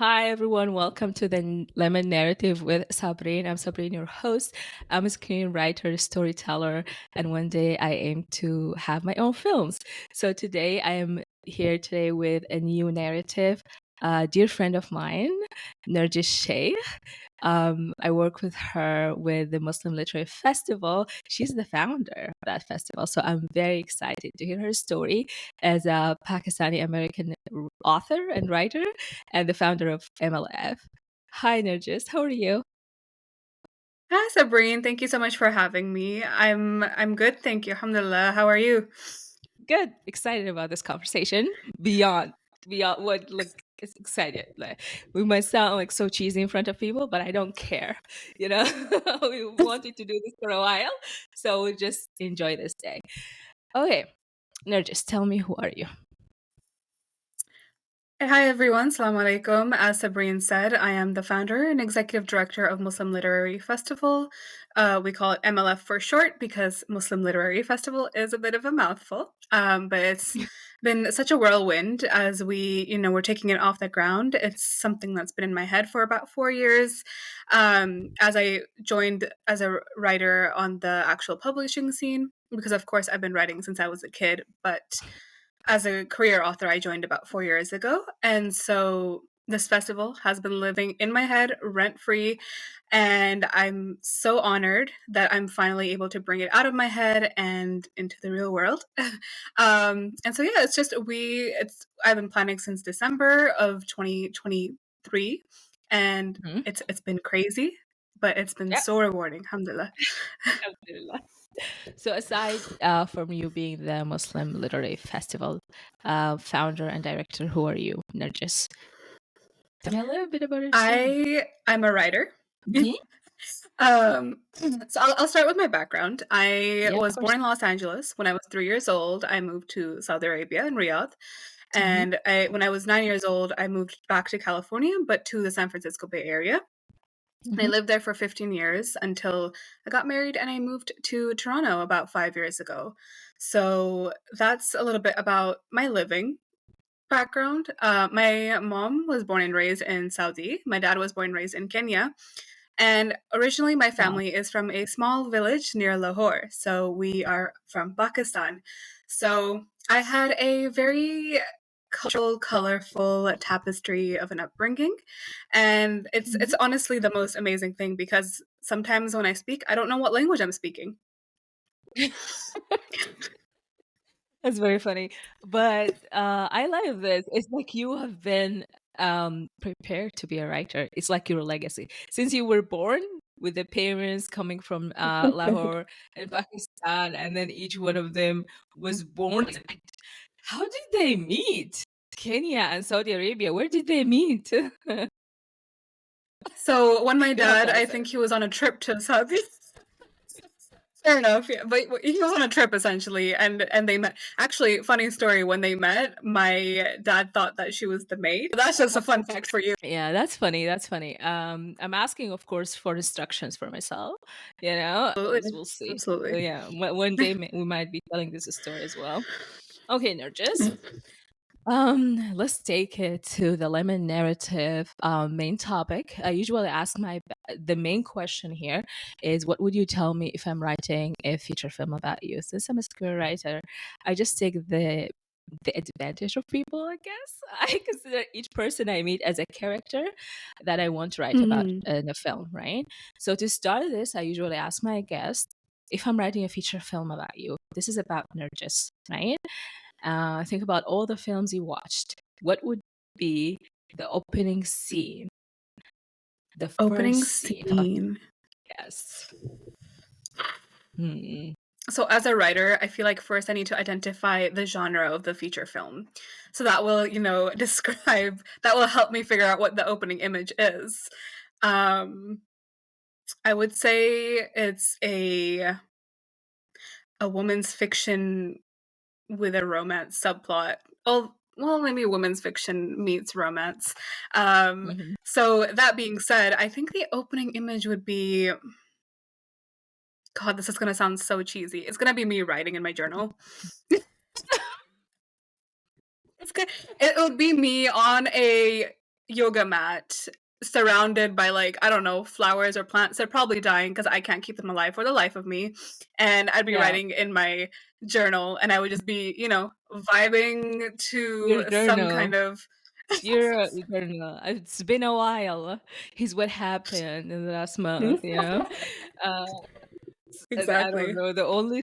Hi, everyone. Welcome to the Lemon Narrative with Sabreen. I'm Sabreen, your host. I'm a screenwriter, storyteller, and one day I aim to have my own films. So today I am here today with a new narrative. A dear friend of mine, Narjis Sheikh. I work with her with the Muslim Literary Festival. She's the founder of that festival. So I'm very excited to hear her story as a Pakistani American author and writer and the founder of MLF. Hi, Narjis. How are you? Hi, Sabrine. Thank you so much for having me. I'm good, thank you. Alhamdulillah. How are you? Good. Excited about this conversation. Beyond what like it's excited. Like we might sound like so cheesy in front of people, but I don't care. You know, we wanted to do this for a while, so we just enjoy this day. Okay, Narjis, tell me, who are you? Hi, everyone. Assalamu alaikum. As Sabrine said, I am the founder and executive director of Muslim Literary Festival. We call it MLF for short because Muslim Literary Festival is a bit of a mouthful. But it's been such a whirlwind as we're taking it off the ground. It's something that's been in my head for about 4 years. As I joined as a writer on the actual publishing scene, because of course I've been writing since I was a kid, but as a career author, I joined about 4 years ago. And so this festival has been living in my head rent free. And I'm so honored that I'm finally able to bring it out of my head and into the real world. And so, yeah, I've been planning since December of 2023. And Mhm. it's been crazy, but it's been Yeah, so rewarding. Alhamdulillah. alhamdulillah. So, aside from you being the Muslim Literary Festival founder and director, who are you, Narjis? Tell me a little bit about yourself. I'm a writer. Mhm. So I'll start with my background. I Yeah, of was course. born in Los Angeles. When I was 3 years old, I moved to Saudi Arabia in Riyadh. Mhm. And when I was 9 years old, I moved back to California, but to the San Francisco Bay Area. And I Mhm. lived there for 15 years until I got married and I moved to Toronto about 5 years ago. So that's a little bit about my living background. My mom was born and raised in Saudi. My dad was born and raised in Kenya. And originally, my Wow. family is from a small village near Lahore. So we are from Pakistan. So I had a very cultural, colorful tapestry of an upbringing. And it's Mhm. honestly the most amazing thing because sometimes when I speak, I don't know what language I'm speaking. That's very funny. But I love this. It's like you have been prepared to be a writer. It's like your legacy. Since you were born with the parents coming from Lahore and Pakistan, and then each one of them was born. How did they meet? Kenya and Saudi Arabia. Where did they meet? So when my You have dad, to I answer. think he was on a trip to Saudi. Fair enough, yeah, but he was on a trip essentially, and they met. Actually, funny story. When they met, my dad thought that she was the maid. That's just a fun fact for you. Yeah, that's funny. That's funny. I'm asking, of course, for instructions for myself. You know, Absolutely, we'll see. So, absolutely. yeah, one day we might be telling this story as well. Okay, Nergis. Let's take it to the lemon narrative main topic. I usually ask the main question here is, what would you tell me if I'm writing a feature film about you? Since I'm a screenwriter, I just take the advantage of people, I guess. I consider each person I meet as a character that I want to write about Mhm. in a film, right? So to start this, I usually ask my guest, if I'm writing a feature film about you, this is about Nergis, right? Think about all the films you watched. What would be the opening scene, the Opening first scene? scene. Yes. Hmm. So, as a writer, I feel like first I need to identify the genre of the feature film. So that will, describe. That will help me figure out what the opening image is. Um, I would say it's a woman's fiction with a romance subplot. Well, maybe women's fiction meets romance. Mhm. So that being said, I think the opening image would be. God, this is gonna sound so cheesy. It's gonna be me writing in my journal. It's good. It would be me on a yoga mat surrounded by, like, I don't know, flowers or plants. They're probably dying because I can't keep them alive for the life of me, and I'd be Yeah, writing in my journal, and I would just be, vibing your to some journal. kind of Your journal. It's been a while. Here's what happened in the last month, you know? Uh, and I don't Exactly. know. The only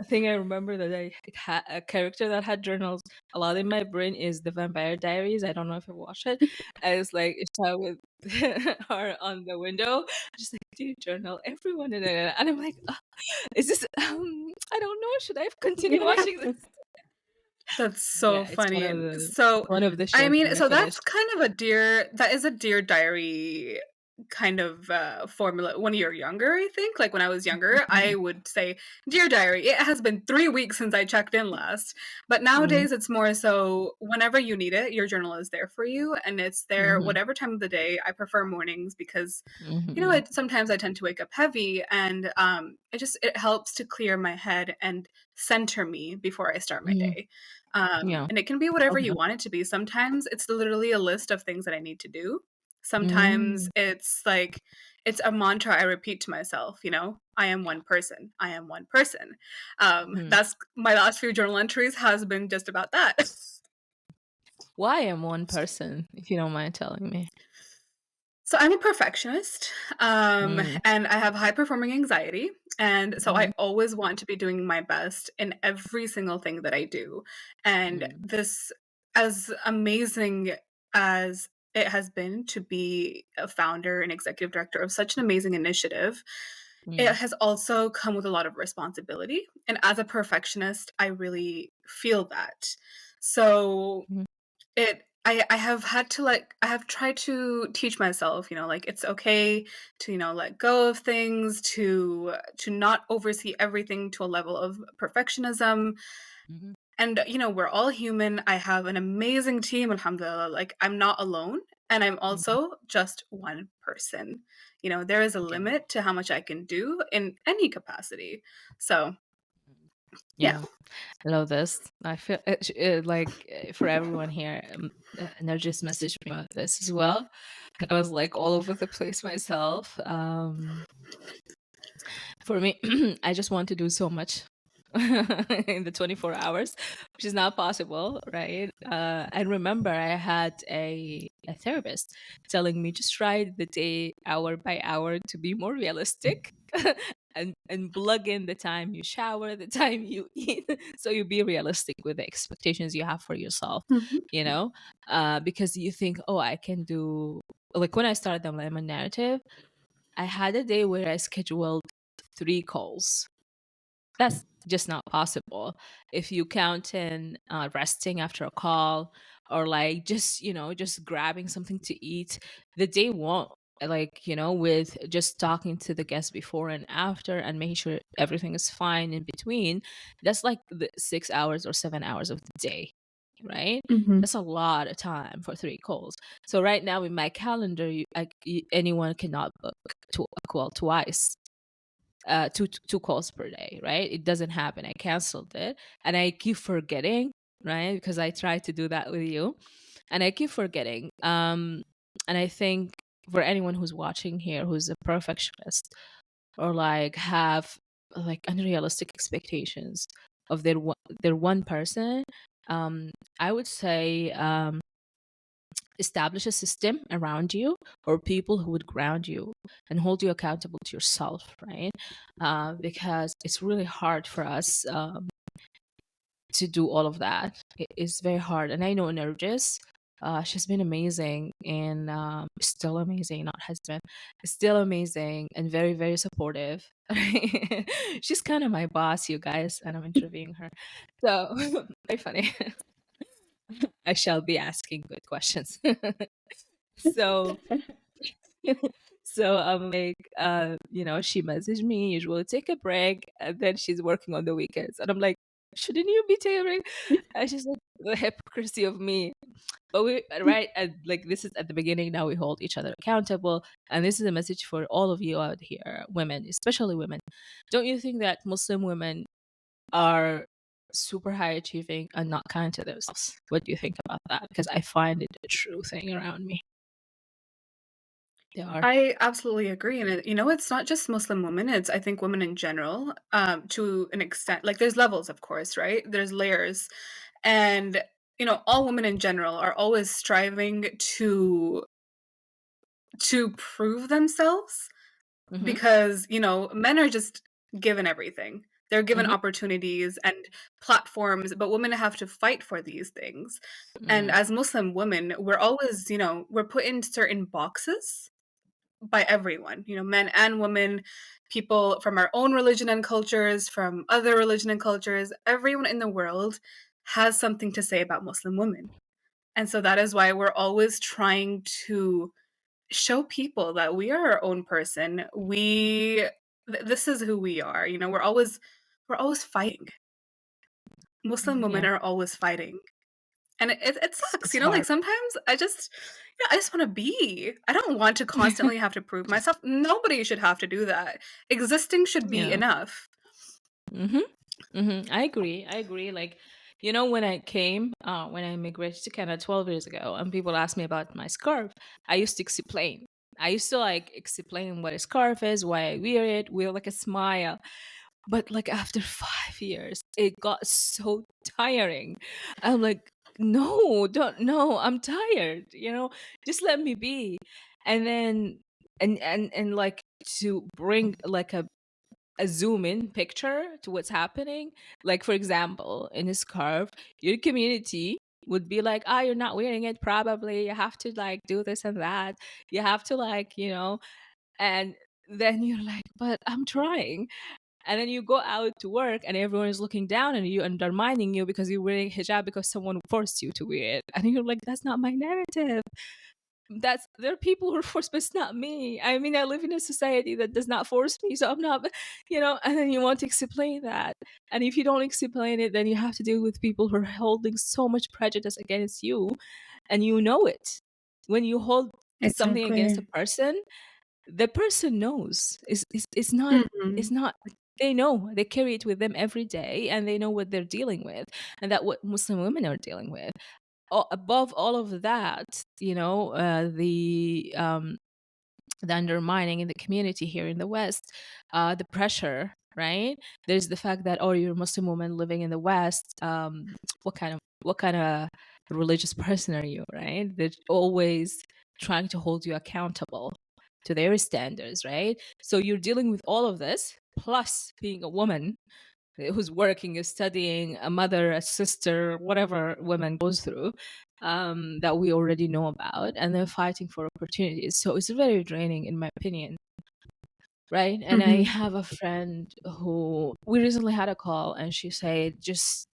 thing I remember that I had a character that had journals a lot in my brain is the Vampire Diaries. I don't know if you watched it. I was like, it's her with her on the window, just like, do you journal? Everyone in it. And I'm like, "Oh, is this, I don't know. Should I continue watching this? That's Yeah, so it's funny. So, one of the I shows mean, that I so that's finished. kind of that is a Dear Diary kind of formula when you're younger, I think. Like when I was younger, I would say, Dear Diary, it has been 3 weeks since I checked in last. But Mm, nowadays, it's more so whenever you need it, your journal is there for you. And it's there mhm, whatever time of the day. I prefer mornings because mhm, sometimes I tend to wake up heavy, and it helps to clear my head and center me before I start my mhm. day. Yeah. And it can be whatever you Okay. want it to be. Sometimes it's literally a list of things that I need to do. Sometimes Mm, it's a mantra I repeat to myself, I am yeah. one person. I am one person. Mhm. That's my last few journal entries has been just about that. Why am one person, if you don't mind telling me? So I'm a perfectionist, Mm, and I have high performing anxiety, and so I mhm, always want to be doing my best in every single thing that I do. And mm, this, as amazing as it has been to be a founder and executive director of such an amazing initiative, it mm, has also come with a lot of responsibility. And as a perfectionist, I really feel that. So mhm, I have had to, like I have tried to teach myself, like, it's okay to, let go of things, to not oversee everything to a level of perfectionism. mhm, And, we're all human. I have an amazing team, alhamdulillah. Like, I'm not alone, and I'm mhm. also just one person. There is a Yeah. limit to how much I can do in any capacity. So, yeah. Yeah. I love this. I feel like for everyone here, Narjis messaged me about this as well. I was like all over the place myself. For me, I just want to do so much in the 24 hours, which is not possible, right? I remember I had a therapist telling me just write the day hour by hour to be more realistic. And plug in the time you shower, the time you eat, so you be realistic with the expectations you have for yourself, Mhm. you know, because you think, oh, I can do, like when I started the Lemon Narrative, I had a day where I scheduled 3 calls. That's just not possible. If you count in resting after a call, or like just, just grabbing something to eat, the day won't, like, with just talking to the guests before and after and making sure everything is fine in between, that's like the 6 hours or 7 hours of the day, right? Mhm. That's a lot of time for 3 calls. So right now in my calendar, anyone cannot book a call twice, two calls per day, right? It doesn't happen. I canceled it, and I keep forgetting, right? Because I tried to do that with you, and I keep forgetting. And I think for anyone who's watching here who's a perfectionist, or like have like unrealistic expectations of their one person, um, I would say, establish a system around you, or people who would ground you and hold you accountable to yourself, right? Because it's really hard for us, to do all of that. It's very hard, and I know Nergis, she's been amazing, and still amazing, not has been, still amazing and very, very supportive. She's kind of my boss, you guys, and I'm interviewing her, so very funny. I shall be asking good questions. So so I'm like, she messaged me, usually take a break, and then she's working on the weekends. And I'm like, shouldn't you be taking a break? And she's like, the hypocrisy of me. But we, right, and like this is at the beginning, now we hold each other accountable. And this is a message for all of you out here, women, especially women. Don't you think that Muslim women are super high achieving and not kind to themselves? What do you think about that? Because I find it a true thing around me. They are. I absolutely agree, and it's not just Muslim women, it's I think women in general, to an extent. Like, there's levels, of course, right? There's layers, and, all women in general are always striving to prove themselves Mm-hmm. because, men are just given everything. They're given Mm-hmm. opportunities and platforms, but women have to fight for these things. And Mm, as Muslim women, we're always, we're put in certain boxes by everyone, men and women, people from our own religion and cultures, from other religion and cultures, everyone in the world has something to say about Muslim women. And so that is why we're always trying to show people that we are our own person. This is who we are. We're always fighting. Muslim women yeah, are always fighting. And it sucks, it's like hard. sometimes I just want to be. I don't want to constantly have to prove myself. Nobody should have to do that. Existing should be Yeah. enough. Mm-hmm. Mm-hmm. I agree. I agree. Like, when I came, when I immigrated to Canada 12 years ago, and people asked me about my scarf, I used to explain. I used to like explain what a scarf is, why I wear it, with like a smile. But like after 5 years, it got so tiring. I'm like, no, don't, no, I'm tired. Just let me be. And then, and like to bring like a zoom in picture to what's happening. Like, for example, in a scarf, your community would be like, ah, you're not wearing it, probably. You have to like do this and that. You have to like, and then you're like, but I'm trying. And then you go out to work and everyone is looking down on you and undermining you because you're wearing hijab because someone forced you to wear it. And you're like, that's not my narrative. There are people who are forced, but it's not me. I mean, I live in a society that does not force me, so I'm not, and then you want to explain that. And if you don't explain it, then you have to deal with people who are holding so much prejudice against you, and you know it. When you hold something against a Exactly. person, the person knows. It's not, it's Mhm. not, they know, they carry it with them every day, and they know what they're dealing with, and that what Muslim women are dealing with. Above all of that, the undermining in the community here in the West, the pressure, right? There's the fact that, oh, you're a Muslim woman living in the West. What kind of religious person are you, right? They're always trying to hold you accountable to their standards, right? So you're dealing with all of this, plus being a woman who's working, is studying, a mother, a sister, whatever women goes through, that we already know about, and they're fighting for opportunities. So it's very draining, in my opinion, right? And I Mhm. have a friend who we recently had a call, and she said, just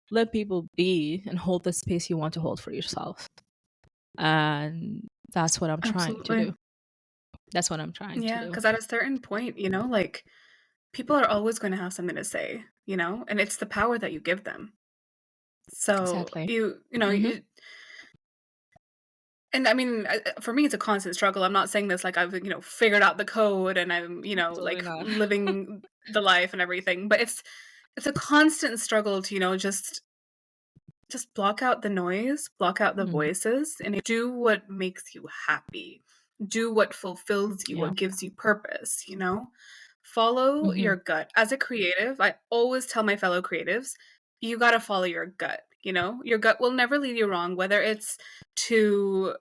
let people be and hold the space you want to hold for yourself. And that's what I'm trying to Absolutely. do. That's what I'm trying to Yeah, do. because at a certain point, like, people are always gonna have something to say, and it's the power that you give them. So, Exactly. you know, Mm-hmm. you and I mean, for me, it's a constant struggle. I'm not saying this like I've, figured out the code and I'm, Absolutely like not. living the life and everything, but it's a constant struggle to, just block out the noise, block out the Mm, voices, and do what makes you happy. Do what fulfills you, yeah. what gives you purpose. Follow Mm-hmm. your gut. As a creative, I always tell my fellow creatives, you got to follow your gut. Your gut will never lead you wrong, whether it's to,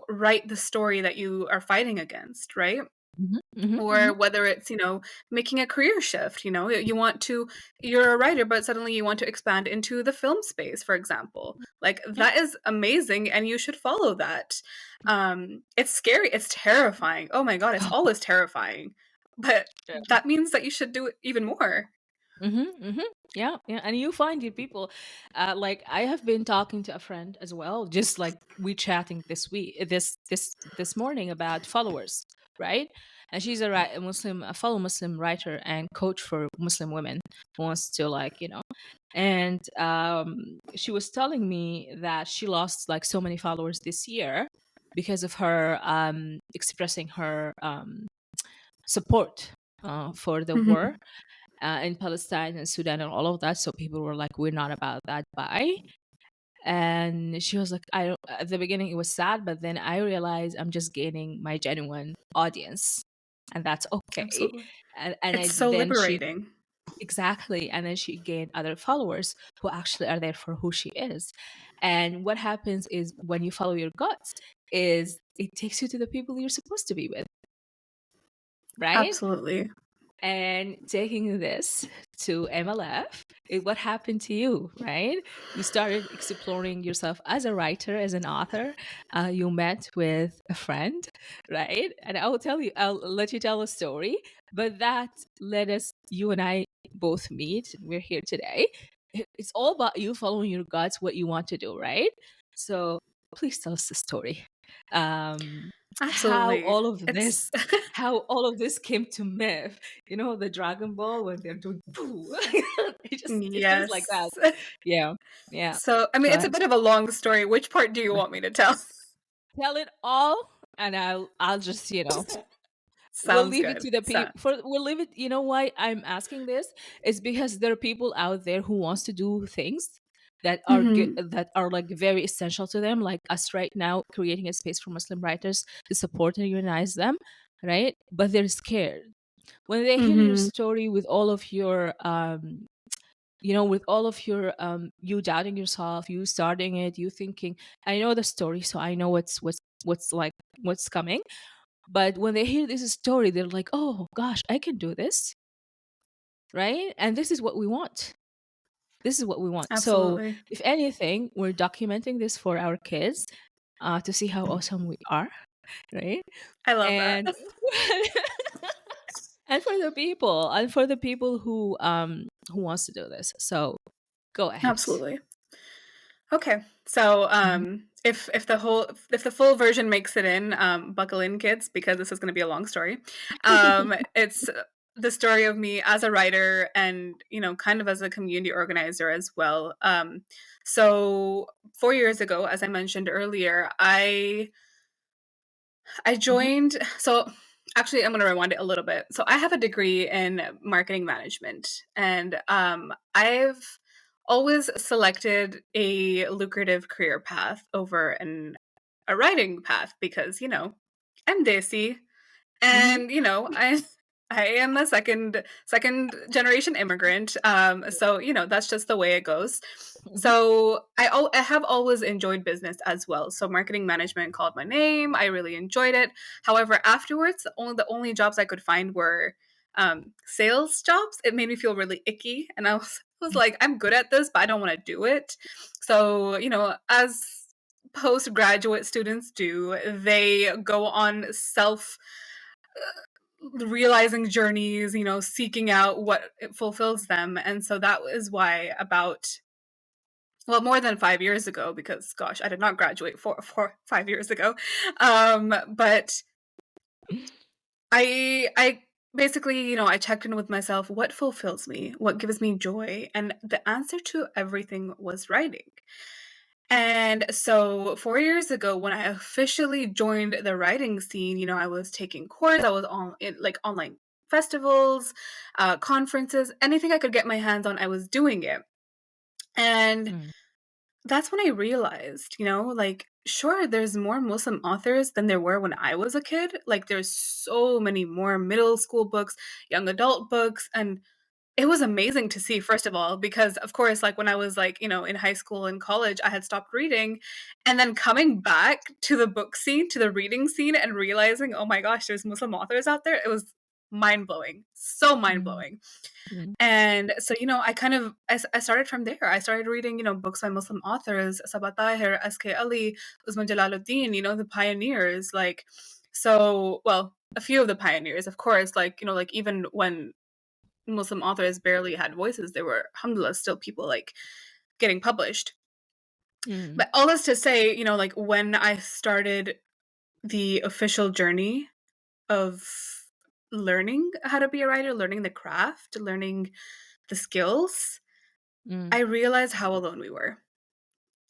write the story that you are fighting against, right? Mm-hmm. Mm-hmm. Mm-hmm. Or whether it's, making a career shift, you're a writer, but suddenly you want to expand into the film space, for example. Like, Yeah. that is amazing and you should follow that. It's scary, it's terrifying. Oh my God, it's always terrifying. But that means that you should do it even more. Mm-hmm, mm-hmm. Yeah, yeah, and you find your people. Like I have been talking to a friend as well, just like we chatting this morning about followers, right? And she's a Muslim, a fellow Muslim writer and coach for Muslim women who wants to like and she was telling me that she lost like so many followers this year because of her expressing her support for the war Mhm. in Palestine and Sudan and all of that. So people were like, we're not about that. Bye. And she was like, I don't, at the beginning it was sad, but then I realized I'm just gaining my genuine audience, and that's okay. Absolutely. And It's I so then she liberating. exactly, and then she gained other followers who actually are there for who she is. And what happens is when you follow your guts, is it takes you to the people you're supposed to be with, right? Absolutely. And taking this to MLF, what happened to you, right? You started exploring yourself as a writer, as an author. You met with a friend, right? And I'll let you tell a story. But that led us, you and I both meet. We're here today. It's all about you following your guts, what you want to do, right? So please tell us the story. Um, how Absolutely. all of It's this how all of this came to myth. You know, the Dragon Ball when they're doing poo. It feels like that. yes. Yeah. Yeah. So, I Go mean, it's a ahead. bit of a long story. Which part do you want me to tell? Tell it all, and I'll just, we'll Sounds leave it good. to the So, people. For we'll leave it. You know why I'm asking this? Is because there are people out there who wants to do things that are good, mhm, that are like very essential to them, like us right now, creating a space for Muslim writers to support and unionize them, right? But they're scared when they hear your mhm. story with all of your with all of your you doubting yourself, you starting it, you thinking, I know the story, so I know what's like, what's coming. But when they hear this story, they're like, oh gosh, I can do this, right? And this is what we want. This is what we want. So Absolutely. if anything, we're documenting this for our kids, to see how awesome we are, right? I love that. And and for the people who wants to do this. So go ahead. Absolutely. Okay. So, Mhm. if the full version makes it in, buckle in, kids, because this is going to be a long story. It's the story of me as a writer and kind of as a community organizer as well. So 4 years ago, as I mentioned earlier, I Mhm. joined. So actually, I'm going to rewind it a little bit. So I have a degree in marketing management, and I've always selected a lucrative career path over a writing path because I'm Desi, Mhm. and I am a second generation immigrant. So that's just the way it goes. Mhm. So I have always enjoyed business as well. So marketing management called my name. I really enjoyed it. However, afterwards, the only jobs I could find were sales jobs. It made me feel really icky, and I was like, I'm good at this, but I don't want to do it. So as postgraduate students do, they go on self realizing journeys, seeking out what it fulfills them. And so that is why about, well, more than 5 years ago, because gosh, I did not graduate 5 years ago. But I basically, I checked in with myself, what fulfills me, what gives me joy, and the answer to everything was writing. And so 4 years ago, when I officially joined the writing scene, I was taking courses, I was on in like online festivals, conferences, anything I could get my hands on, I was doing it. And Mm. that's when I realized, like, sure, there's more Muslim authors than there were when I was a kid. Like, there's so many more middle school books, young adult books, and it was amazing to see, first of all, because, of course, like, when I was, like, in high school and college, I had stopped reading, and then coming back to the book scene, to the reading scene, and realizing, "Oh my gosh, there's Muslim authors out there," it was mind-blowing, so Mm. mind-blowing. Mm. And so, I started from there. I started reading, books by Muslim authors, Sabaa Tahir, S.K. Ali, Usman Jalaluddin, the pioneers, like, so, well, a few of the pioneers, of course, like, like, even when Muslim authors barely had voices, there were, alhamdulillah, still people like getting published. Mm. But all this to say, like when I started the official journey of learning how to be a writer, learning the craft, learning the skills, Mm. I realized how alone we were.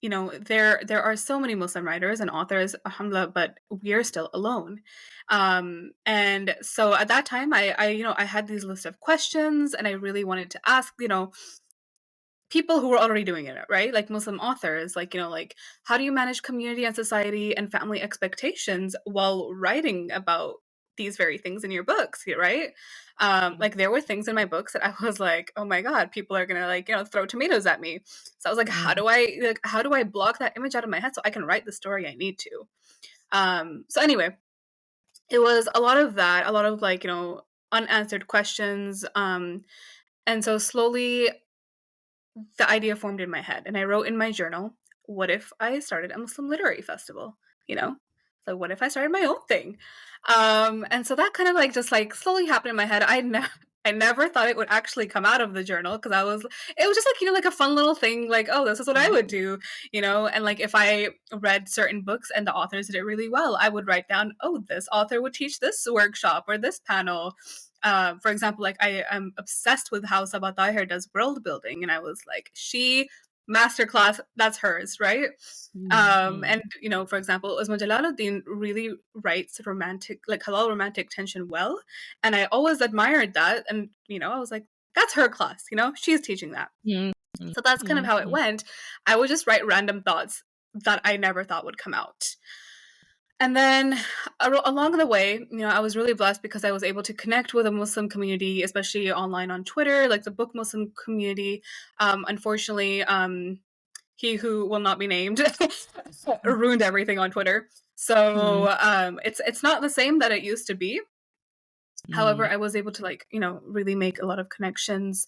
There are so many Muslim writers and authors, alhamdulillah, but we are still alone. And so at that time, I had these list of questions, and I really wanted to ask, people who were already doing it, right? Like Muslim authors, like, like how do you manage community and society and family expectations while writing about these very things in your books, right? Mm, Like there were things in my books that I was like, oh my God, people are gonna like, throw tomatoes at me. So I was like, mm, how do I block that image out of my head so I can write the story I need to? So anyway, it was a lot of that, a lot of like, unanswered questions. And so slowly the idea formed in my head, and I wrote in my journal, what if I started a Muslim literary festival? You know? So what if I started my own thing? And so that kind of like just like slowly happened in my head. I never thought it would actually come out of the journal because it was just like, like a fun little thing, like, oh, this is what I mm, would do, and like if I read certain books and the authors did it really well, I would write down, oh, this author would teach this workshop or this panel. For example, like I am obsessed with how Sabah Tahir does world building, and I was like, she masterclass, that's hers, right? mm, mm, And for example, Usman Jalaluddin really writes romantic, like halal romantic tension well, and I always admired that, and I was like, that's her class, she's teaching that. mm, mm, So that's kind of mm, how it mm, went. I would just write random thoughts that I never thought would come out. And then along the way, I was really blessed because I was able to connect with a Muslim community, especially online on Twitter, like the book Muslim community. Unfortunately, he who will not be named ruined everything on Twitter. mm, So it's not the same that it used to be. However, mm, I was able to like really make a lot of connections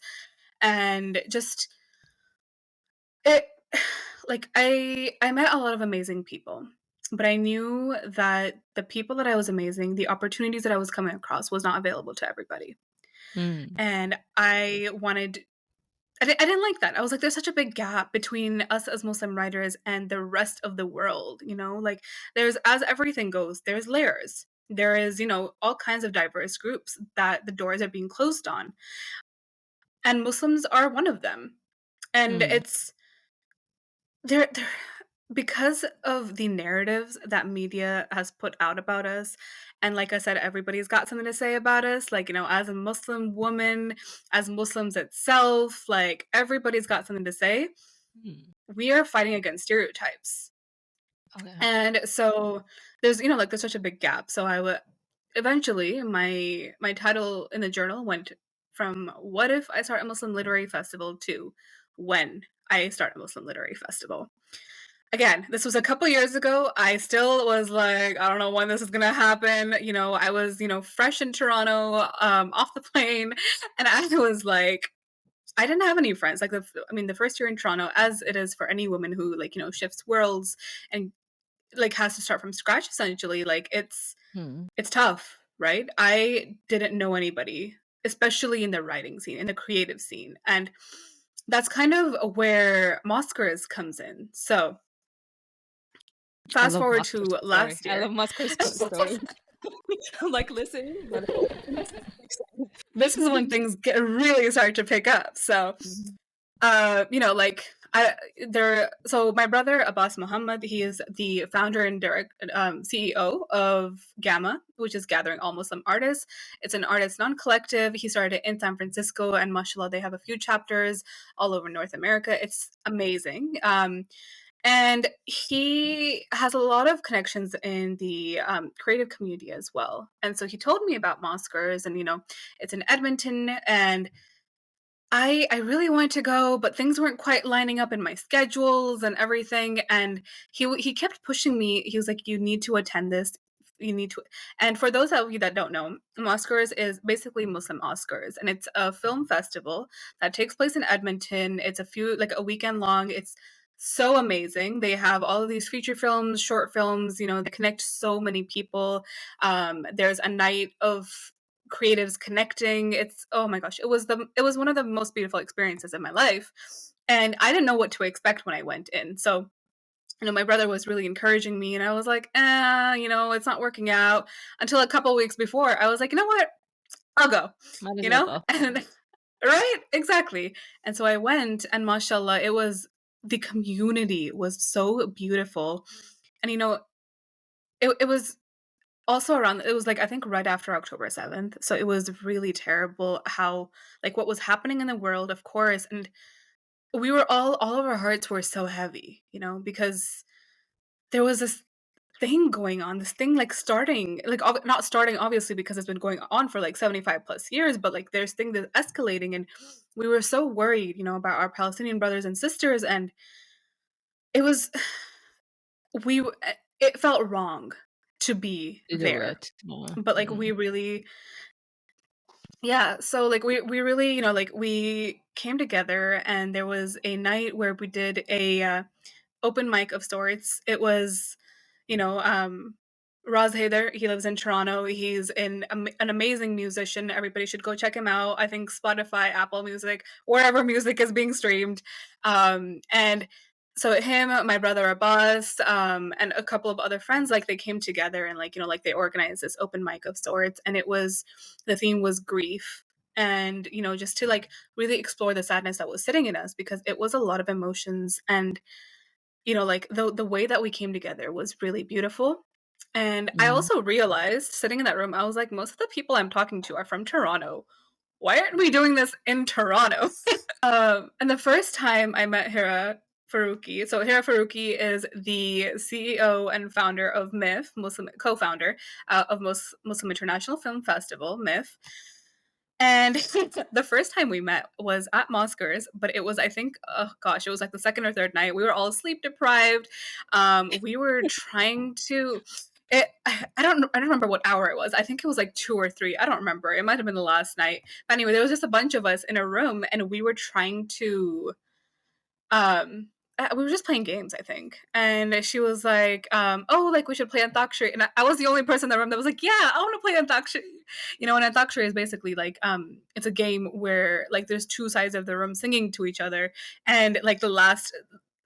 and just it like I met a lot of amazing people, but I knew that the people that I was amazing, the opportunities that I was coming across was not available to everybody. mm, And I didn't like that. I was like, there's such a big gap between us as Muslim writers and the rest of the world, Like there's as everything goes, there's layers. There is, all kinds of diverse groups that the doors are being closed on. And Muslims are one of them. And mm. it's they're because of the narratives that media has put out about us, and like I said, everybody's got something to say about us, like, as a Muslim woman, as Muslims itself, like, everybody's got something to say. Mm. We are fighting against stereotypes. Okay. And so there's, like, there's such a big gap. So I would eventually, my title in the journal went from "What if I start a Muslim literary festival" to "When I start a Muslim literary festival." Again, this was a couple years ago. I still was like, I don't know when this is gonna happen. I was, fresh in Toronto, off the plane, and I was like, I didn't have any friends. Like, I mean, the first year in Toronto, as it is for any woman who like, shifts worlds and like has to start from scratch, essentially, like Mm. it's tough, right? I didn't know anybody, especially in the writing scene, in the creative scene, and that's kind of where Moskers comes in. So I fast love forward Moscow's to story. last I love year. Moscow's story. I'm like listening, but This is when things get really start to pick up. So, Mhm. like I there. So my brother Abbas Muhammad, he is the founder and CEO of Gamma, which is Gathering All Muslim Artists. It's an artist non-collective. He started it in San Francisco, and mashallah, they have a few chapters all over North America. It's amazing. And he has a lot of connections in the creative community as well. And so he told me about Moskers, and it's in Edmonton, and I really wanted to go, but things weren't quite lining up in my schedules and everything. And he kept pushing me. He was like, "You need to attend this. You need to." And for those of you that don't know, Oscars is basically Muslim Oscars, and it's a film festival that takes place in Edmonton. It's like a weekend long. It's so amazing. They have all of these feature films, short films. They connect so many people. There's a night of creatives connecting. It's, oh my gosh, it was one of the most beautiful experiences in my life. And I didn't know what to expect when I went in. So, my brother was really encouraging me, and I was like, it's not working out. Until a couple weeks before, I was like, you know what? I'll go. Might as well go. And right? Exactly. And so I went, and mashallah, the community was so beautiful. And it was also around, it was like, I think right after October 7th. So it was really terrible how, like, what was happening in the world, of course. And we were all of our hearts were so heavy, because there was this thing going on, this thing like starting, like not starting obviously because it's been going on for like 75 plus years, but like there's thing that's escalating, and we were so worried, about our Palestinian brothers and sisters, and it was it felt wrong to be To do there, it. Yeah. but like we Mm. really, yeah, so like we really, like we came together, and there was a night where we did a open mic of sorts. It was, you know, um, Raz Haider. He lives in Toronto. He's an amazing musician. Everybody should go check him out. I think Spotify, Apple Music, wherever music is being streamed. And so him, my brother Abbas, and a couple of other friends, like they came together and like like they organized this open mic of sorts, and the theme was grief, and just to like really explore the sadness that was sitting in us, because it was a lot of emotions, and like the way that we came together was really beautiful. And I Mm. also realized sitting in that room, I was like, most of the people I'm talking to are from Toronto. Why aren't we doing this in Toronto? And the first time I met Hira Faruqi, so Hira Faruqi is the CEO and founder of MIF, Muslim co-founder of Muslim International Film Festival, MIF. And the first time we met was at Moscars, but it was, I think, oh gosh, it was like the second or third night. We were all sleep deprived. We were trying to. I don't remember what hour it was. I think it was like 2 or 3. I don't remember. It might have been the last night. But anyway, there was just a bunch of us in a room, and we were trying to um we were just playing games, I think. And she was like, oh, like we should play Antakshari. And I was the only person in the room that was like, yeah, I want to play Antakshari. And Antakshari is basically like, it's a game where like there's two sides of the room singing to each other. And like the last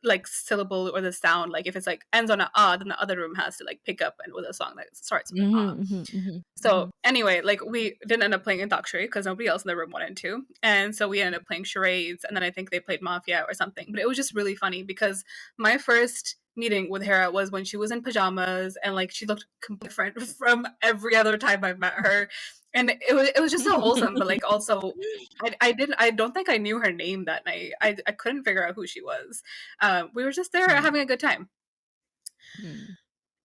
like syllable or the sound, like if it's like ends on a ah, then the other room has to like pick up and with a song that starts with an ah. Mhm, mhm, mhm, So mhm. anyway, like we didn't end up playing Antakshari because nobody else in the room wanted to, and so we ended up playing charades, and then I think they played Mafia or something. But it was just really funny because my first meeting with Hera was when she was in pajamas, and like she looked completely different from every other time I've met her, and it was just so wholesome. But like also, I don't think I knew her name that night. I couldn't figure out who she was. We were just there Mm, having a good time. mm,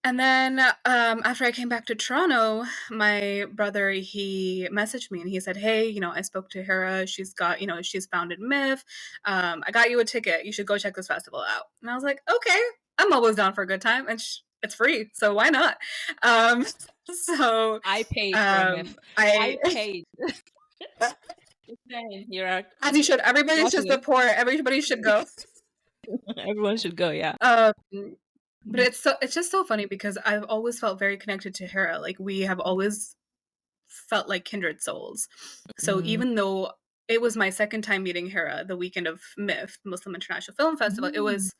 And then after I came back to Toronto, my brother, he messaged me and he said, hey, I spoke to Hera. She's got, she's founded Myth. I got you a ticket. You should go check this festival out. And I was like, okay, I'm always down for a good time, and it's free, so why not? Um, so I paid for a myth. I, I paid. Just saying, here are as you should, everybody should watching it. support, everybody should go. Everyone should go, yeah. Um, but Mhm, it's just so funny because I've always felt very connected to Hera. Like we have always felt like kindred souls. So mhm, even though it was my second time meeting Hera the weekend of MIF, Muslim International Film Festival, it mm. was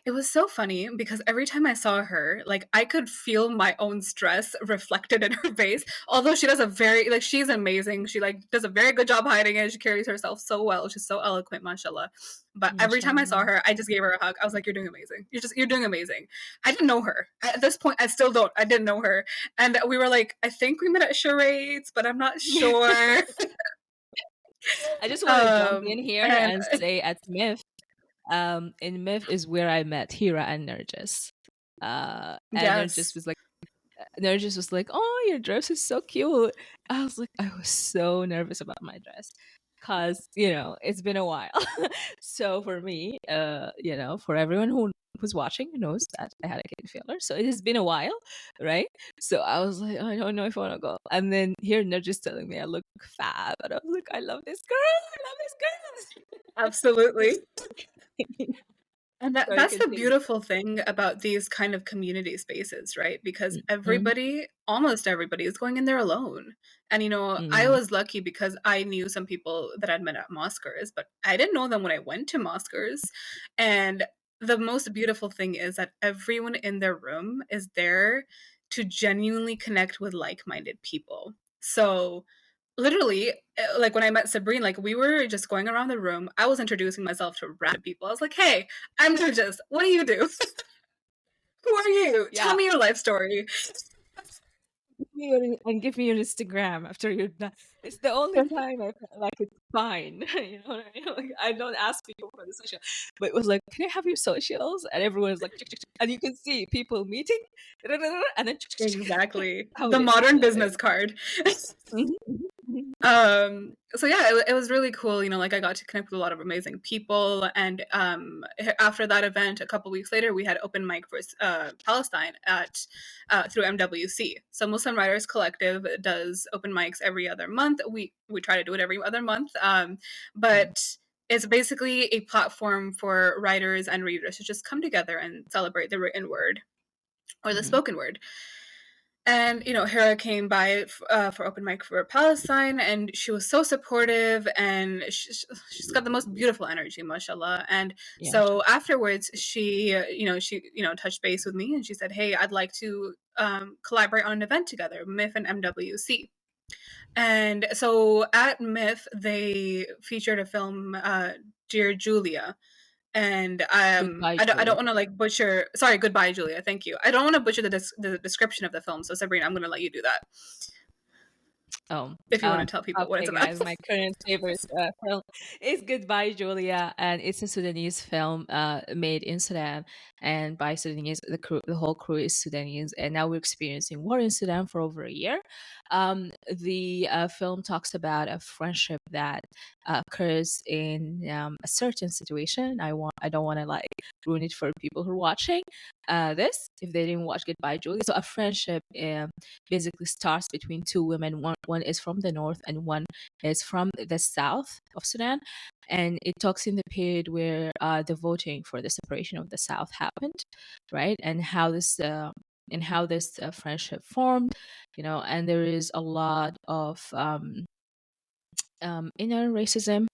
it was so funny because every time I saw her, like I could feel my own stress reflected in her face. Although she does a very like she's amazing. She like does a very good job hiding it. She carries herself so well. She's so eloquent, mashallah. But every time I saw Mashallah. her, I just gave her a hug. I was like, "You're doing amazing. You're doing amazing." I didn't know her at this point. I still don't. I didn't know her, and we were like, "I think we met at charades, but I'm not sure." I just want to jump in here And and say at Myth, in Myth is where I met Hira and Narjis. And yes, Narjis was like, "Oh, your dress is so cute." I was like, I was so nervous about my dress because it's been a while. So for me, for everyone who's watching who knows that I had a kidney failure, so it has been a while, right? So I was like, I don't know if I want to go. And then here Narjis telling me I look fab, and I was like, I love this girl. I love this absolutely. girl. And Sorry, that's the continue. beautiful thing about these kind of community spaces, right? Because Mm, almost everybody is going in there alone. And I mm, was lucky because I knew some people that I'd met at Moscars, but I didn't know them when I went to Moscars. And the most beautiful thing is that everyone in their room is there to genuinely connect with like-minded people. So literally, like when I met Sabreen, like we were just going around the room. I was introducing myself to random people. I was like, "Hey, I'm Narjis. What do you do? Who are you? Tell yeah. me your life story." give me your Instagram after you're done. It's the only time I felt like it's fine. You know what I mean? Like, I don't ask people for the social, but it was like, can I have your socials? And everyone was like, "Chick, chick, chick." And you can see people meeting, and then chick, chick, chick, Exactly. The coded. modern Yeah, it business card. was. Mhm, mhm, So yeah, it was really cool. Like I got to connect with a lot of amazing people, and after that event, a couple weeks later, we had open mic for Palestine at through MWC. So Muslim Writers Collective does open mics every other month. We try to do it every other month, mhm, but it's basically a platform for writers and readers to just come together and celebrate the written word or the mhm. spoken word. And Hera came by for open mic for Palestine, and she was so supportive, and she's got the most beautiful energy, mashallah. And Yeah, so afterwards, she touched base with me, and she said, "Hey, I'd like to collaborate on an event together, MIF and MWC." And so at MIF, they featured a film, Dear Julia, and goodbye, I don't Julia. want to like butcher. Sorry, goodbye, Julia. Thank you. I don't want to butcher the description of the film. So Sabrina, I'm going to let you do that Oh, if you want to tell people what it's okay, about. guys. My current favorite film is Goodbye, Julia, and it's a Sudanese film made in Sudan and by Sudanese. The whole crew is Sudanese, and now we're experiencing war in Sudan for over a year. The film talks about a friendship that occurs in a certain situation. I don't want to like ruin it for people who are watching this if they didn't watch Goodbye, Julia. So a friendship. Basically starts between two women. One is from the north and one is from the south of Sudan. And it talks in the period where the voting for the separation of the South happened, right? And how this friendship formed, and there is a lot of inner racism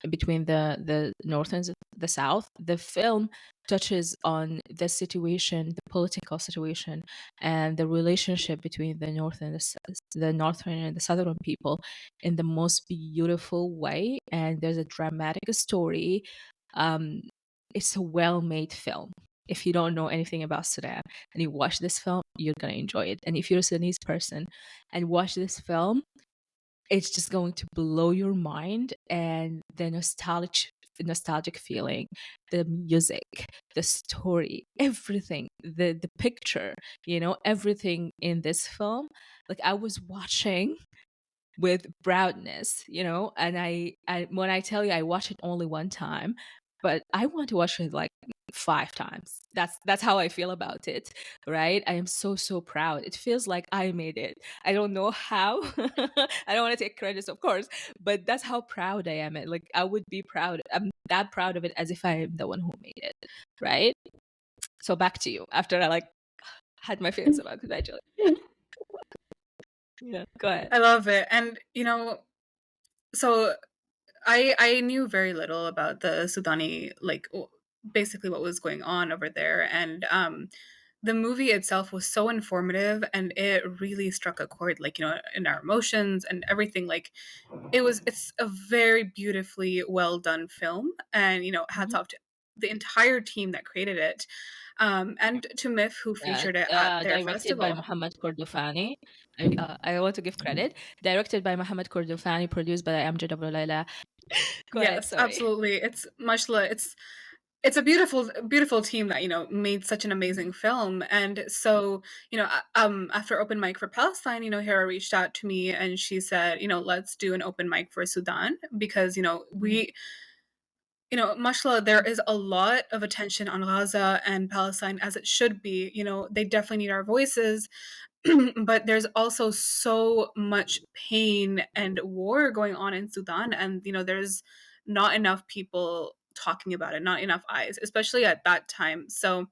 between the north and the south. The film touches on the situation, the political situation, and the relationship between the north and the northern and the southern people in the most beautiful way. And there's a dramatic story. Um, it's a well-made film. If you don't know anything about Sudan and you watch this film, you're gonna enjoy it. And if you're a Sudanese person and watch this film, it's just going to blow your mind. And the nostalgic feeling, the music, the story, everything, the picture, everything in this film, like I was watching with proudness, and I when I tell you I watched it only one time, but I want to watch it like 5 times. That's how I feel about it, right? I am so proud. It feels like I made it. I don't know how. I don't want to take credits, of course, but that's how proud I am. Like I would be proud. I'm that proud of it as if I am the one who made it, right? So back to you after I like had my feelings about congratulations. Yeah, go ahead. I love it, and so I knew very little about the Sudani, like basically what was going on over there, and the movie itself was so informative, and it really struck a chord, like in our emotions and everything. Like it's a very beautifully well done film, and hats Mhm. off to the entire team that created it, and to Myth who featured it at their Directed by festival. Mohammed Kordofani. I want to give credit. Directed by Mohammed Kordofani, produced by Amjad Abdul Laila. Go ahead, Yes, sorry. absolutely. It's Mashla. It's a beautiful team that made such an Mhm, amazing film. And so after open mic for Palestine, Hera reached out to me, and she said, let's do an open mic for Sudan, because mhm, we mashallah, there is a lot of attention on Gaza and Palestine, as it should be. They definitely need our voices, but there's also so much pain and war going on in Sudan, and there's not enough people talking about it, not enough eyes, especially at that time. So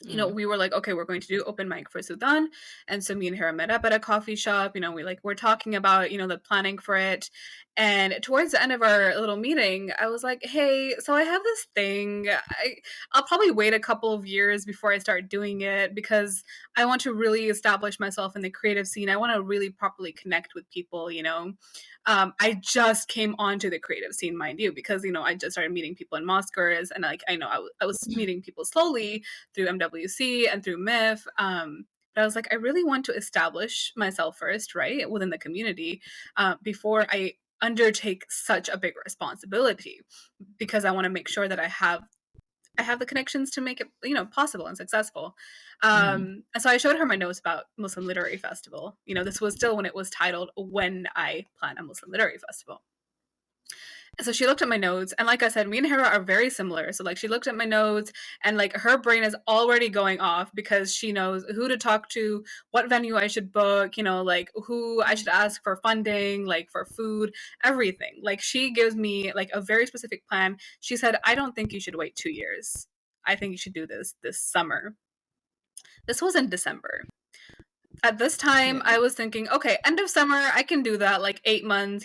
mm, we were like, okay, we're going to do open mic for Sudan. And so me and Hera met up at a coffee shop. We're talking about, the planning for it. And towards the end of our little meeting, I was like, hey, so I have this thing. I'll probably wait a couple of years before I start doing it, because I want to really establish myself in the creative scene. I want to really properly connect with people. I just came onto the creative scene, mind you, because I just started meeting people in Moscows, and like I know I was meeting people slowly through MWC and through MIF. But I was like, I really want to establish myself first, right, within the community, before I undertake such a big responsibility, because I want to make sure that I have the connections to make it, possible and successful. And so I showed her my notes about Muslim Literary Festival. This was still when it was titled When I Plan a Muslim Literary Festival. And so she looked at my notes, and like I said, me and Hera are very similar. So like she looked at my notes, and like her brain is already going off because she knows who to talk to, what venue I should book, like who I should ask for funding, like for food, everything. Like she gives me like a very specific plan. She said, I don't think you should wait 2 years. I think you should do this summer. This was in December. At this time, I was thinking, okay, end of summer, I can do that, like 8 months.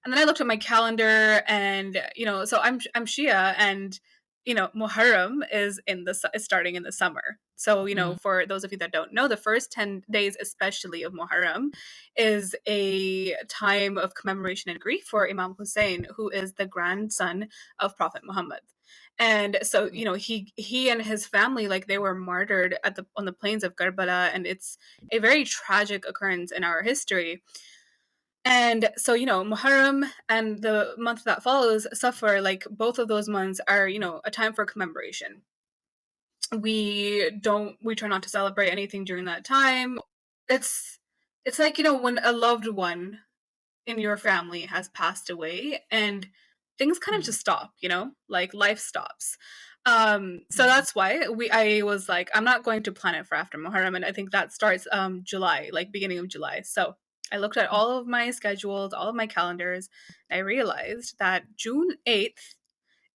And then I looked at my calendar, and so I'm Shia, and Muharram is starting in the summer. So for those of you that don't know, the first 10 days, especially of Muharram, is a time of commemoration and grief for Imam Hussein, who is the grandson of Prophet Muhammad. And so he and his family, like, they were martyred on the plains of Karbala, and it's a very tragic occurrence in our history. And so Muharram and the month that follows, Safar, like both of those months are a time for commemoration. We try not to celebrate anything during that time. It's like when a loved one in your family has passed away, and things kind of just stop, like life stops. So that's why I was like, I'm not going to plan it for after Muharram, and I think that starts July, like beginning of July. So I looked at all of my schedules, all of my calendars, and I realized that June 8th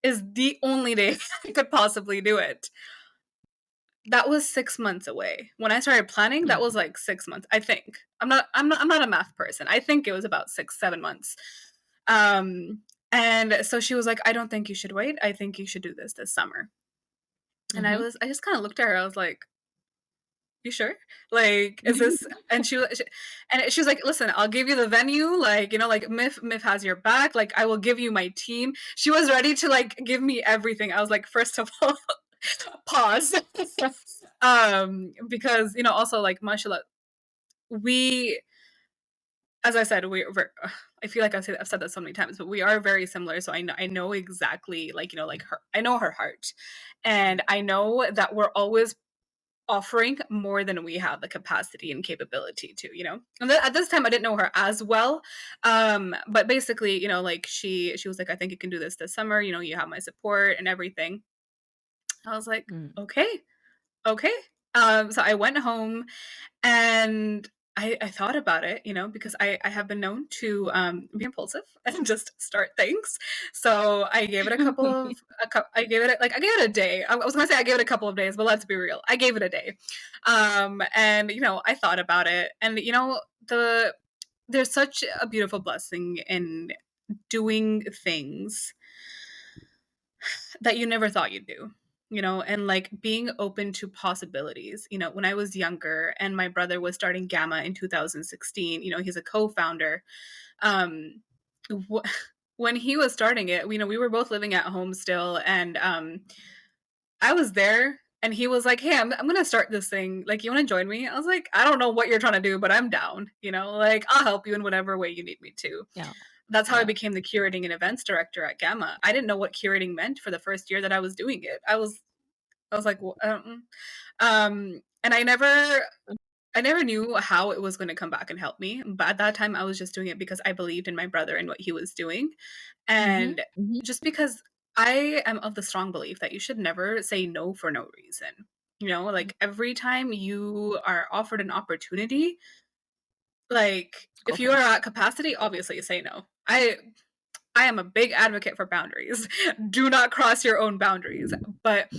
is the only day I could possibly do it. That was 6 months away. When I started planning, that was like 6 months, I think. I'm not a math person. I think it was about 6-7 months. And so she was like, I don't think you should wait. I think you should do this summer. And I just kind of looked at her. I was like, you sure? Like, is this? And she was like, listen, I'll give you the venue. Like, like MIF has your back. Like, I will give you my team. She was ready to like give me everything. I was like, first of all, pause. Because also, like, mashallah, as I said, I feel like I've said that so many times, but we are very similar. So I know exactly, like, like her, I know her heart, and I know that we're always offering more than we have the capacity and capability to, and at this time I didn't know her as well. But basically, like she was like, I think you can do this summer, you have my support and everything. I was like, okay. So I went home, and I thought about it, because I have been known to be impulsive and just start things. So I gave it I gave it a day. I was gonna say I gave it a couple of days, but let's be real. I gave it a day. And I thought about it, and there's such a beautiful blessing in doing things that you never thought you'd do, and like being open to possibilities. When I was younger and my brother was starting Gamma in 2016, he's a co-founder. When he was starting it, we were both living at home still, and I was there, and he was like, hey, I'm gonna start this thing, like, you want to join me? I was like, I don't know what you're trying to do, but I'm down. Like, I'll help you in whatever way you need me to. Yeah. That's how I became the curating and events director at Gamma. I didn't know what curating meant for the first year that I was doing it. I was like, well, and I never knew how it was going to come back and help me. But at that time, I was just doing it because I believed in my brother and what he was doing, and just because I am of the strong belief that you should never say no for no reason. Like, every time you are offered an opportunity, like, if you are at capacity, obviously say no. I am a big advocate for boundaries. Do not cross your own boundaries. But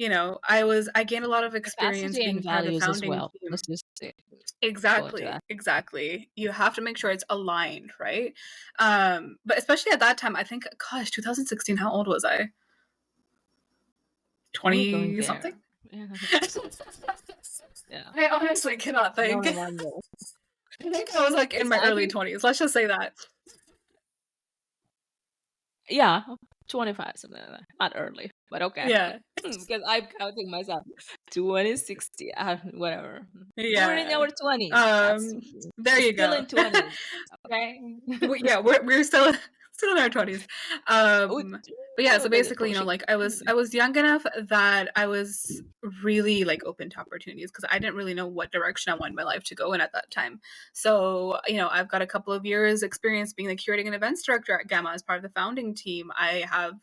I gained a lot of experience Capacity being and part of the values as founding well. team. Let's just go into that. Exactly. You have to make sure it's aligned, right? But especially at that time, I think, gosh, 2016, how old was I? Are we going 20 there? something? Yeah. Yeah. I honestly cannot think. I think I was like in my early 20s. Let's just say that. Yeah, 25, something like that. Not early, but okay. Yeah. because I'm counting myself. 2060, whatever. Born in Yeah. our 20s. That's Um, there you still go. in 20s. Okay. Yeah, we're still still in our 20s. Oh, But yeah, so we're getting basically, pushing. like I was young enough that I was really like open to opportunities because I didn't really know what direction I wanted my life to go in at that time. So, I've got a couple of years experience being the curating and events director at Gamma as part of the founding team. I have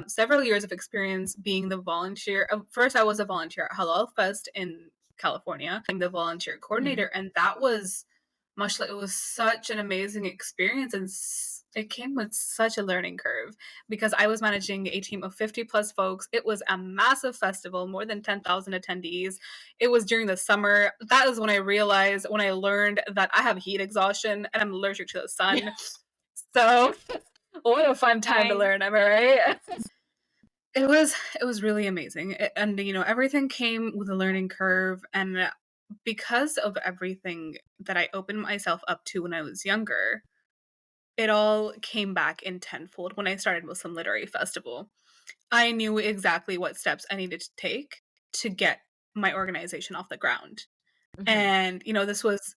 several years of experience being the volunteer. First, I was a volunteer at Halal Fest in California. I'm the volunteer coordinator, Mhm. and that was it was such an amazing experience, and it came with such a learning curve because I was managing a team of 50 plus folks. It was a massive festival, more than 10,000 attendees. It was during the summer. That is when I learned that I have heat exhaustion and I'm allergic to the sun. So, what a fun time to Right. learn, am I right? It was really amazing. And everything came with a learning curve, and because of everything that I opened myself up to when I was younger, it all came back in tenfold when I started Muslim Literary Festival. I knew exactly what steps I needed to take to get my organization off the ground. Mhm. And this was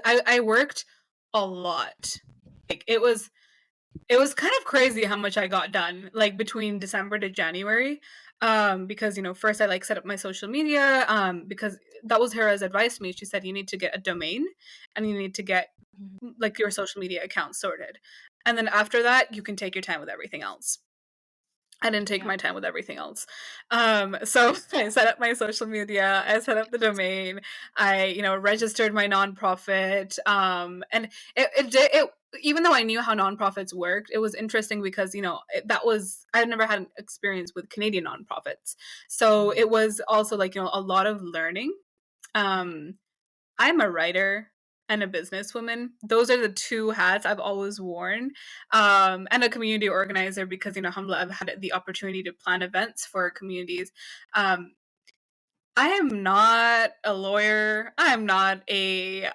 I worked a lot. Like it was kind of crazy how much I got done, like between December to January. Because first I like set up my social media, because that was Hera's advice to me. She said you need to get a domain and you need to get Mhm. like your social media account sorted. And then after that, you can take your time with everything else. I didn't take Yeah. my time with everything else. So I set up my social media, I set up the domain, I, registered my nonprofit. And it even though I knew how nonprofits worked, it was interesting because, I've never had an experience with Canadian nonprofits. So Mhm. it was also like, a lot of learning. Um, I'm a writer and a businesswoman. Those are the two hats I've always worn. And a community organizer because, alhamdulillah, I've had the opportunity to plan events for communities. Um, I am not a lawyer. I am not a,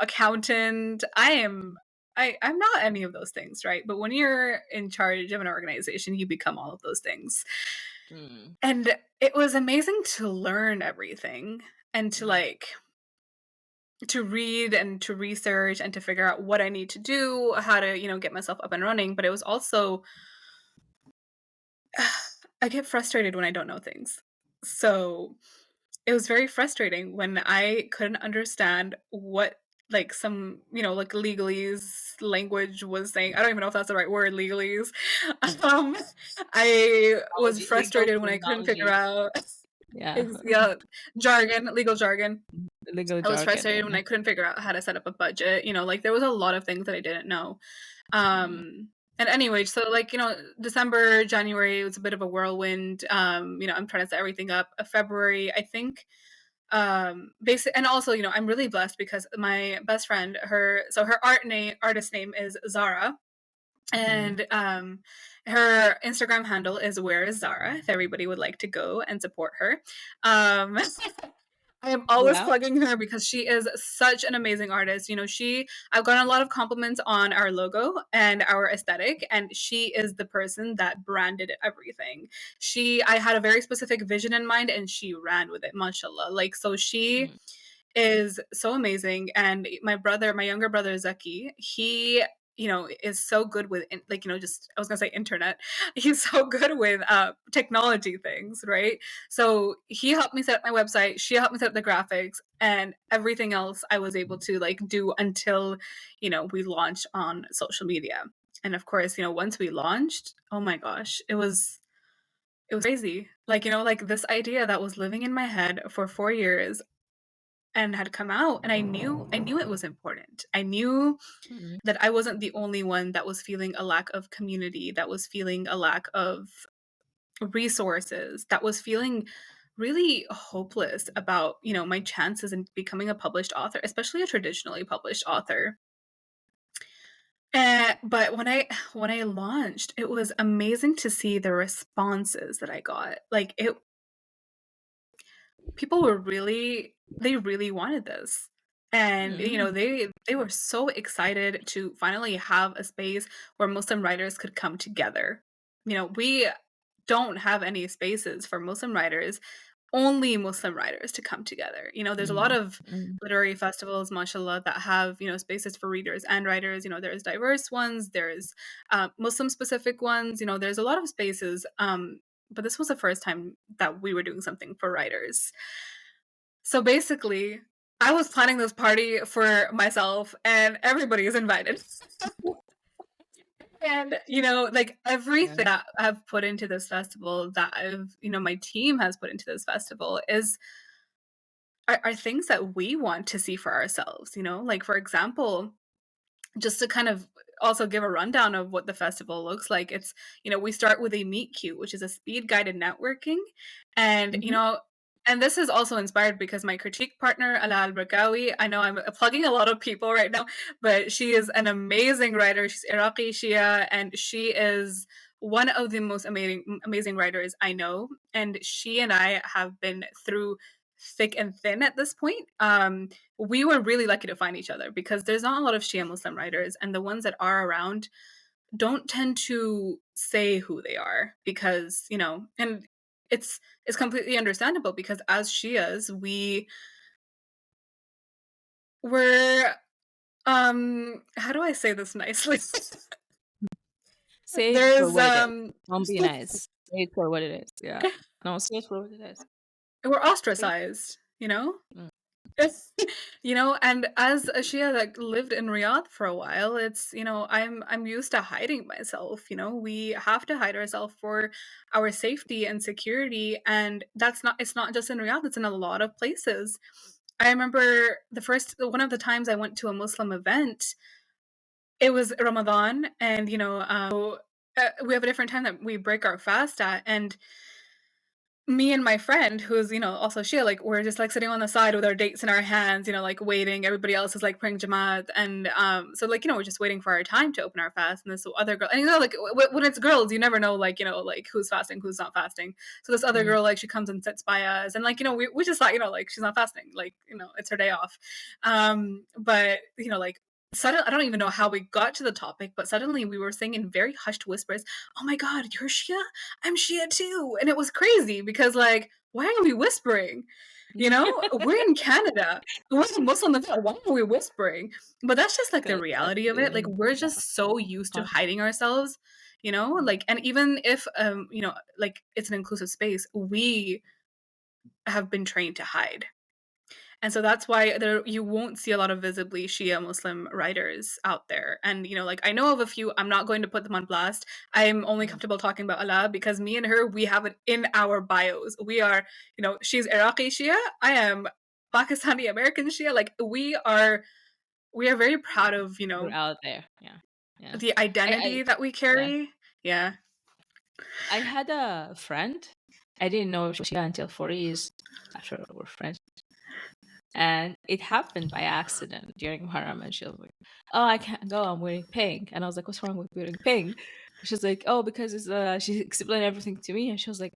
accountant. I'm not any of those things, right? But when you're in charge of an organization, you become all of those things. Mm. And it was amazing to learn everything and Mhm. to read and to research and to figure out what I need to do, how to, get myself up and running. But it was also, I get frustrated when I don't know things. So it was very frustrating when I couldn't understand what like some, like legalese language was saying. I don't even know if that's the right word, legalese. Um, I was Legal frustrated when I couldn't figure terminology. out Yeah. yeah, jargon, legal jargon. Legal I was jargon. frustrated when Yeah. I couldn't figure out how to set up a budget, like, there was a lot of things that I didn't know. Mm. And anyway, so, like, December, January was a bit of a whirlwind. I'm trying to set everything up. February, I think, basic and also, I'm really blessed because my best friend, her artist name is Zara, Mhm. and, her Instagram handle is Where is Zara, if everybody would like to go and support her. Um I am always Yeah. plugging her because she is such an amazing artist. I've gotten a lot of compliments on our logo and our aesthetic, and she is the person that branded everything. I had a very specific vision in mind, and she ran with it, mashallah. Like, so she Mm. is so amazing. And my younger brother Zaki, he is so good with like, just I was gonna say internet. He's so good with technology things, right? So he helped me set up my website, she helped me set up the graphics, and everything else I was able to like do until we launched on social media. And of course, once we launched, oh my gosh, it was crazy. Like, like this idea that was living in my head for 4 years and had come out, and I knew it was important. I knew Mm. that I wasn't the only one that was feeling a lack of community, that was feeling a lack of resources, that was feeling really hopeless about, my chances in becoming a published author, especially a traditionally published author. But when I launched, it was amazing to see the responses that I got. Like, people were they really wanted this. And Mm. they were so excited to finally have a space where Muslim writers could come together. We don't have any spaces for Muslim writers, only Muslim writers to come together. There's a lot Mm, of mm, literary festivals, mashallah, that have, spaces for readers and writers. There's diverse ones, there's Muslim specific ones, there's a lot of spaces. But this was the first time that we were doing something for writers. So basically, I was planning this party for myself and everybody is invited. And, like yeah. everything that I've put into this festival, that my team has put into this festival are things that we want to see for ourselves. Like, for example, just to kind of also give a rundown of what the festival looks like. It's, we start with a meet cute, which is a speed guided networking. And, Mm-hmm. and this is also inspired because my critique partner, Alal Brakawi, I know I'm plugging a lot of people right now, but she is an amazing writer. She's Iraqi Shia, and she is one of the most amazing writers I know. And she and I have been through thick and thin at this point. We were really lucky to find each other because there's not a lot of Shia Muslim writers, and the ones that are around don't tend to say who they are because, and it's completely understandable because as Shias, we're how do I say this nicely? Say it for There's what it is. Don't be nice. Say it for what it is. Yeah. No, say it for what it is. we're Okay. ostracized. Mm. And as a Shia that lived in Riyadh for a while, it's, I'm used to hiding myself. We have to hide ourselves for our safety and security, and it's not just in Riyadh, it's in a lot of places. I remember one of the times I went to a Muslim event, it was Ramadan, and we have a different time that we break our fast at, and me and my friend who's also Shia, like we're just like sitting on the side with our dates in our hands, like waiting. Everybody else is like praying Jamaat, and so like we're just waiting for our time to open our fast. And this other girl, and like when it's girls, you never know like like who's fasting, who's not fasting. So this other Mm. girl, like, she comes and sits by us, and like we just thought like she's not fasting, like it's her day off. But like suddenly, I don't even know how we got to the topic, but suddenly we were saying in very hushed whispers, "Oh my God, you're Shia? I'm Shia too." And it was crazy because, like, why are we whispering? We're in Canada. We're a Muslim event. Why are we whispering? But that's just like the Because that's reality of it. Like, the we're yeah, just so used to con- hiding ourselves, mm, like, and even if, like it's an inclusive space, we have been trained to hide. And so that's why you won't see a lot of visibly Shia Muslim writers out there. And like I know of a few. I'm not going to put them on blast. I'm only mm, comfortable talking about Allah because me and her, we have it in our bios. We are, she's Iraqi Shia. I am Pakistani American Shia. Like we are very proud of we're out there. Yeah. Yeah. the I, identity I that we yeah. carry. Yeah. I had a friend. I didn't know she until 4 years after we're friends. And it happened by accident during Muharram. And she was like, "Oh, I can't go. I'm wearing pink." And I was like, "What's wrong with wearing pink?" She's like, "Oh, because it's." She explained everything to me, and she was like,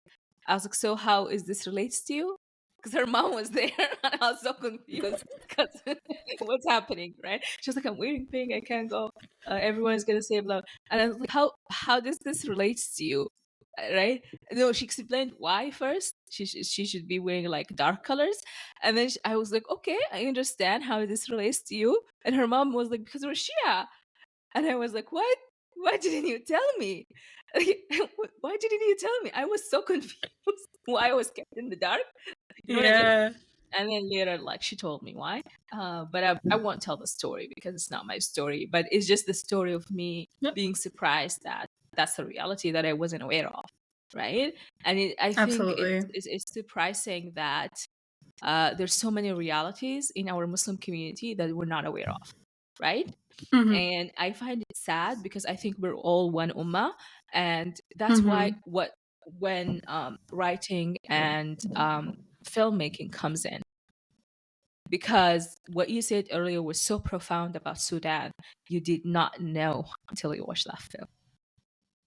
"I was like, so how is this relates to you?" Because her mom was there, and I was so confused because what's happening, right? She was like, "I'm wearing pink. I can't go. Everyone's gonna say blah." And I was like, "How does this relates to you?" Right? No, she explained why first. She should be wearing like dark colors, and then I was like, okay, I understand how this relates to you. And her mom was like, because we're Shia. And I was like, what? Why didn't you tell me? Why didn't you tell me? I was so confused why I was kept in the dark. You know what I mean? Yeah. And then later, like, she told me why. But I won't tell the story because it's not my story. But it's just the story of me Yep. being surprised that that's the reality that I wasn't aware of. Right. And I think Absolutely. it's surprising that there's so many realities in our Muslim community that we're not aware of, right? Hmm. And I find it sad because I think we're all one ummah, and that's why Hmm. what when writing and filmmaking comes in, because what you said earlier was so profound about Sudan, you did not know until you watched that film,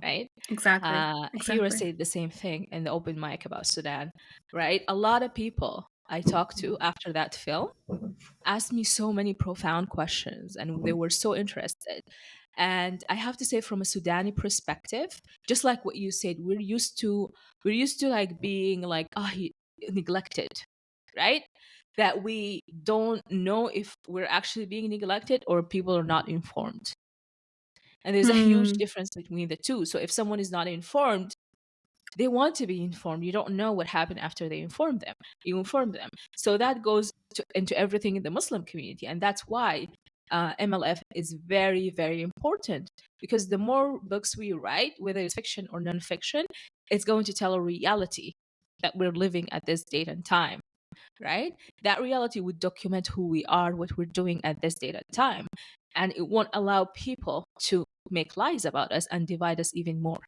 right? Exactly. Hira Exactly. said the same thing in the open mic about Sudan, right? A lot of people I talked to after that film asked me so many profound questions and they were so interested. And I have to say, from a Sudani perspective, just like what you said, we're used to like being like, neglected, right? That we don't know if we're actually being neglected or people are not informed. And there's a huge Hmm. difference between the two. So if someone is not informed, they want to be informed. You don't know what happened after they inform them. You inform them. So that goes into everything in the Muslim community. And that's why MLF is very, very important, because the more books we write, whether it's fiction or nonfiction, it's going to tell a reality that we're living at this date and time, right? That reality would document who we are, what we're doing at this date and time. And it won't allow people to make lies about us and divide us even more.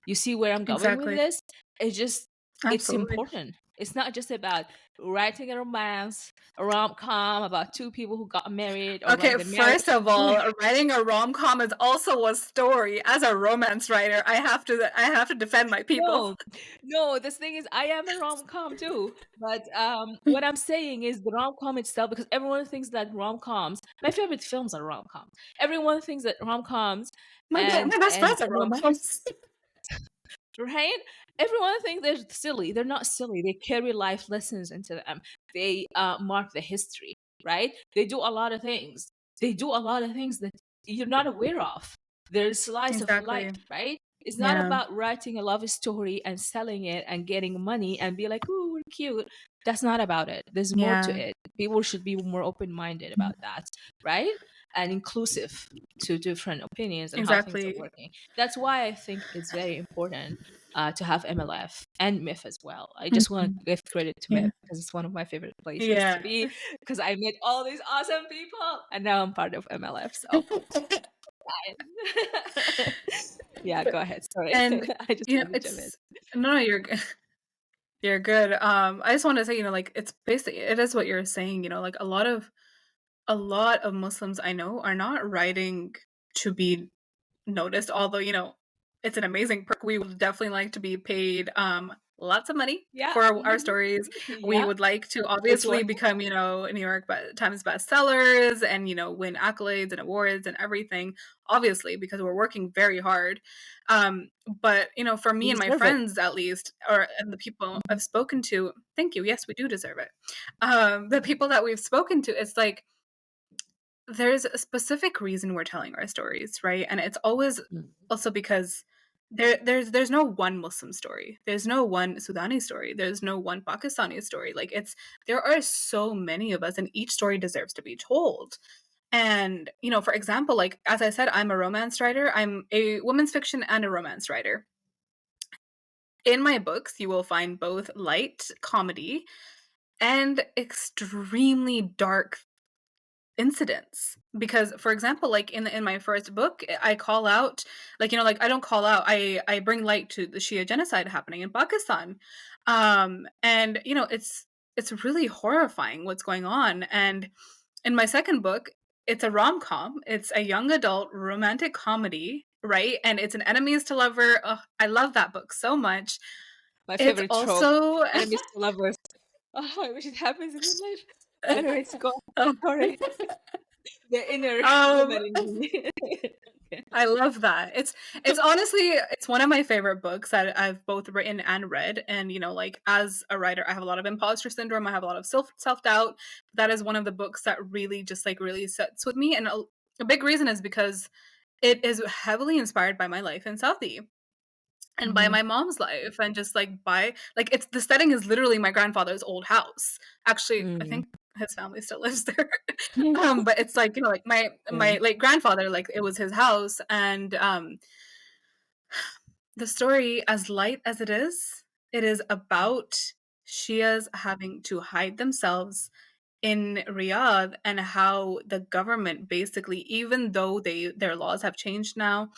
You see where I'm going with Exactly. this? It's Absolutely. important. It's not just about writing a romance, a rom-com about two people who got married or like Okay, the marriage. first of all, writing a rom-com is also a story. As a romance writer, I have to defend my people. No, no, this thing is I am a rom-com too. But what I'm saying is the rom-com itself, because everyone thinks that rom-coms, my favorite films are rom-coms. Everyone thinks that rom-coms and My best and friends are romantic, rom-coms. right? Everyone thinks they're silly. They're not silly. They carry life lessons into them. They mark the history, right? They do a lot of things. They do a lot of things that you're not aware of. There's slice of life, Exactly. right? It's not Yeah. about writing a love story and selling it and getting money and be like, "Oh, we're cute." That's not about it. There's more to Yeah. it. People should be more open-minded about that, right? And inclusive to different opinions and how things are Exactly. working. That's why I think it's very important to have MLF and MIF as well. I just want Mhm. to give credit to Yeah. MIF because it's one of my favorite places to Yeah. be, because I met all these awesome people and now I'm part of MLF. So, yeah, go ahead. Sorry. And, I just you know, had to jump in. it's no, you're g you're good. I just wanna say, like, it's basically it is what you're saying, like, a lot of Muslims I know are not writing to be noticed, although, it's an amazing perk. We would definitely like to be paid, lots of money Yeah. for our Mhm. stories. We Yeah. would like to It's obviously worth become, New York Times bestsellers and, win accolades and awards and everything, obviously, because we're working very hard. But, for it. me You and my deserve it. friends, at least, and the people Mhm. I've spoken to, thank you. Yes, we do deserve it. The people that we've spoken to, it's like, there's a specific reason we're telling our stories, right? And it's always Mhm. also because there's no one Muslim story. There's no one Sudani story. There's no one Pakistani story. Like there are so many of us and each story deserves to be told. And, for example, like as I said, I'm a romance writer. I'm a women's fiction and a romance writer. In my books, you will find both light comedy and extremely dark incidents because for example like in my first book I call out like like I don't call out I bring light to the Shia genocide happening in Pakistan. And it's really horrifying what's going on. And in my second book it's a rom-com, it's a young adult romantic comedy, right? And it's an enemies to lover. Ugh, I love that book so much. My It's favorite trope. also Enemies to lovers. Oh, I wish it happens in real life. Anyways, go. oh. Sorry. The inner um woman in me. Okay. I love that. It's honestly it's one of my favorite books that I've both written and read. And like as a writer, I have a lot of imposter syndrome. I have a lot of self doubt. That is one of the books that really just like really sits with me. And a big reason is because it is heavily inspired by my life in Southie and by Mhm. my mom's life and just like by like it's the setting is literally my grandfather's old house. Actually, I Mm. think his family still lives there. But it's like, like Yeah. my late grandfather, like it was his house. And the story, as light as it is about Shias having to hide themselves in Riyadh and how the government basically, even though their laws have changed now,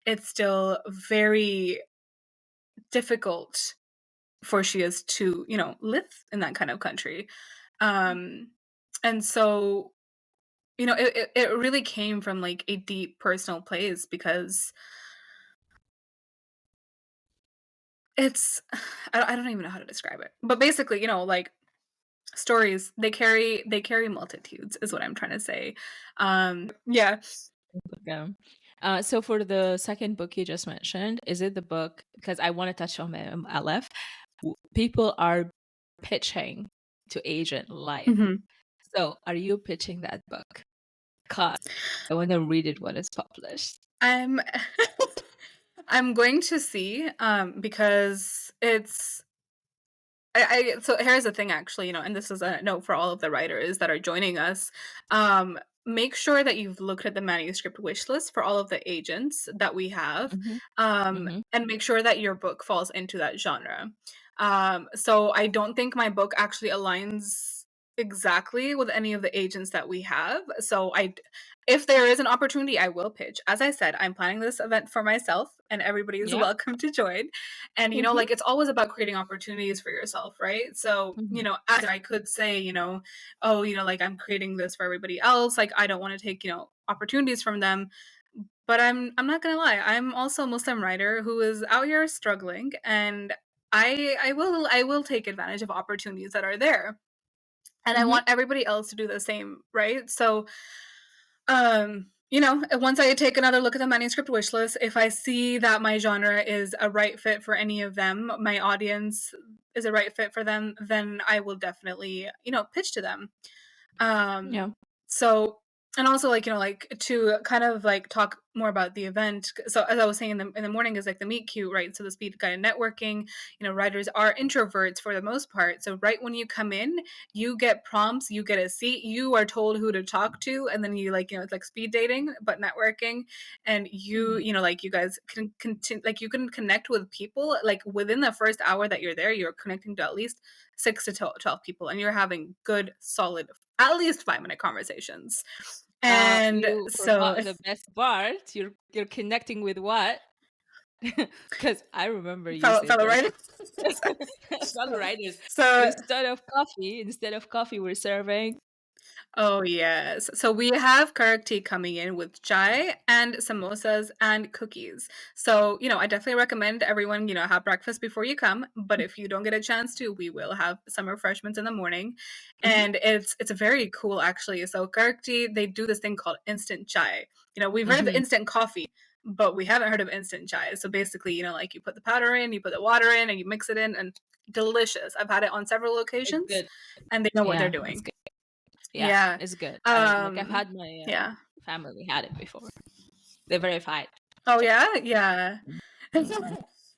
it's still very difficult for Shias to, live in that kind of country. Um, and so, it really came from like a deep personal place because it's, I don't even know how to describe it, but basically, like stories, they carry multitudes, is what I'm trying to say. Yeah. Okay. So for the second book you just mentioned, is it the book? Because I want to touch on MLF. People are pitching to Agent Life. Mhm. So are you pitching that book? Cause I want to read it when it's published. I'm I'm going to see, because it's so here's the thing actually, and this is a note for all of the writers that are joining us. Um, Make sure that you've looked at the manuscript wish list for all of the agents that we have, Mm-hmm. Mm-hmm. and make sure that your book falls into that genre. So I don't think my book actually aligns exactly with any of the agents that we have. If there is an opportunity, I will pitch. As I said, I'm planning this event for myself, and everybody is Yeah. welcome to join. And, Mm-hmm. like, it's always about creating opportunities for yourself, right? So, Mm-hmm. as I could say, oh, like, I'm creating this for everybody else. Like, I don't want to take, opportunities from them. But I'm not gonna lie, I'm also a Muslim writer who is out here struggling, and I will take advantage of opportunities that are there. And I Mm-hmm. want everybody else to do the same, right? So once I take another look at the manuscript wish list, if I see that my genre is a right fit for any of them, my audience is a right fit for them, then I will definitely, pitch to them. Yeah. Um, so and also, like, like, to kind of like talk more about the event. So as I was saying in the morning is like the meet cute, right? So the speed guided networking, writers are introverts for the most part. So right when you come in, you get prompts, you get a seat, you are told who to talk to, and then you, like, it's like speed dating but networking. And like, you guys can continue, like, you can connect with people, like, within the first hour that you're there, you're connecting to at least 6 to 12 people, and you're having good solid at least 5-minute conversations. And You so forgot the best part. You're connecting with what? Because I remember you said fellow this. writers. Fellow writers. So Instead of coffee, we're serving. Oh, yes. So we have Karak tea coming in with chai and samosas and cookies. So, I definitely recommend everyone, have breakfast before you come. But if you don't get a chance to, we will have some refreshments in the morning. Mm-hmm. And it's very cool, actually. So Karak tea, they do this thing called instant chai. We've heard of Mm-hmm. instant coffee, but we haven't heard of instant chai. So basically, like, you put the powder in, you put the water in, and you mix it in, and delicious. I've had it on several It's occasions, good. and they know what they're Yeah, it's doing. good. Yeah, Yeah. it's good. I've Um, had my yeah. family had it before. They're verified. Oh, yeah? Yeah.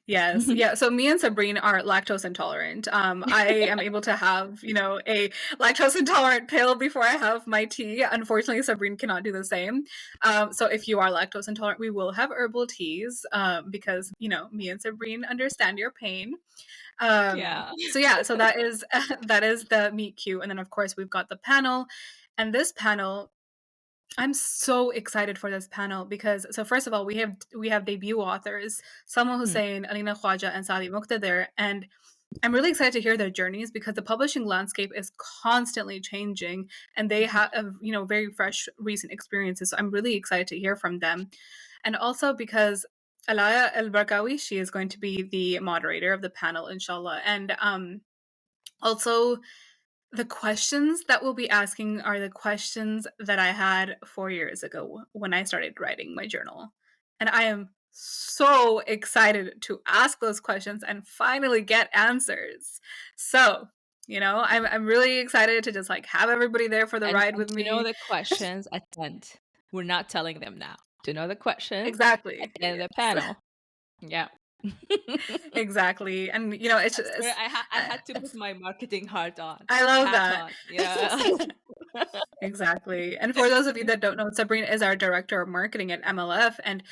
Yes. Mm-hmm. Yeah. So me and Sabrine are lactose intolerant. I am able to have, a lactose intolerant pill before I have my tea. Unfortunately, Sabrine cannot do the same. So if you are lactose intolerant, we will have herbal teas, because, me and Sabrine understand your pain. Yeah. So yeah, so that is that is the meet cute. And then of course we've got the panel. And this panel, I'm so excited for this panel because, so first of all, we have debut authors, Salma Hmm. Hussein, Alina Khwaja, and Sadi Muqtadir, and I'm really excited to hear their journeys because the publishing landscape is constantly changing, and they have, very fresh recent experiences. So I'm really excited to hear from them, and also because Alaya El Barkawi, she is going to be the moderator of the panel, inshallah, and also the questions that we'll be asking are the questions that I had 4 years ago when I started writing my journal. And I am so excited to ask those questions and finally get answers. So, I'm really excited to just, like, have everybody there for the ride And with to know me. the questions at the end. We're not telling them now. To know the questions at Exactly. the end of the Yes. panel. Yeah. Exactly. And, I swear I had to put my marketing I love hat that. on. Yeah. Exactly. And for those of you that don't know, Sabrina is our director of marketing at MLF, and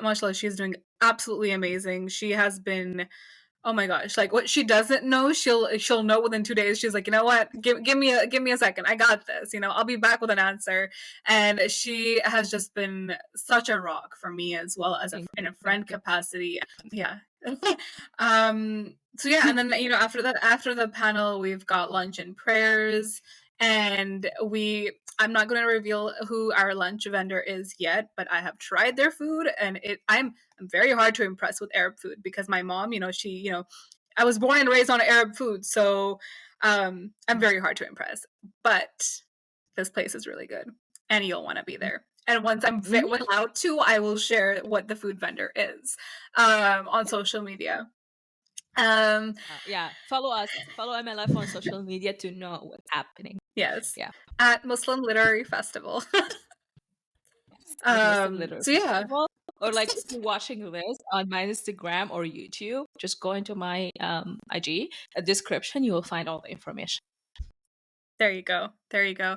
mashallah, she's doing absolutely amazing. She has been, oh my gosh, like, what she doesn't know, she'll know within 2 days. She's like, you know what? Give me a second. I got this. I'll be back with an answer. And she has just been such a rock for me as well as Thank in you. a Thank friend you. capacity. Yeah. So yeah, and then, after the panel, we've got lunch and prayers, and I'm not going to reveal who our lunch vendor is yet, but I have tried their food, and I'm very hard to impress with Arab food because my mom, I was born and raised on Arab food, so I'm very hard to impress. But this place is really good, and you'll want to be there. And once I'm Mhm. allowed to, I will share what the food vendor is on social media. Um, Yeah, follow us, follow MLF on social media to know what's happening. yes, Yeah, at Muslim Literary Festival. at Muslim Literary So yeah, Festival. Or like if you're watching this on my Instagram or YouTube, just go into my IG, a description, you will find all the information. there you go. There you go.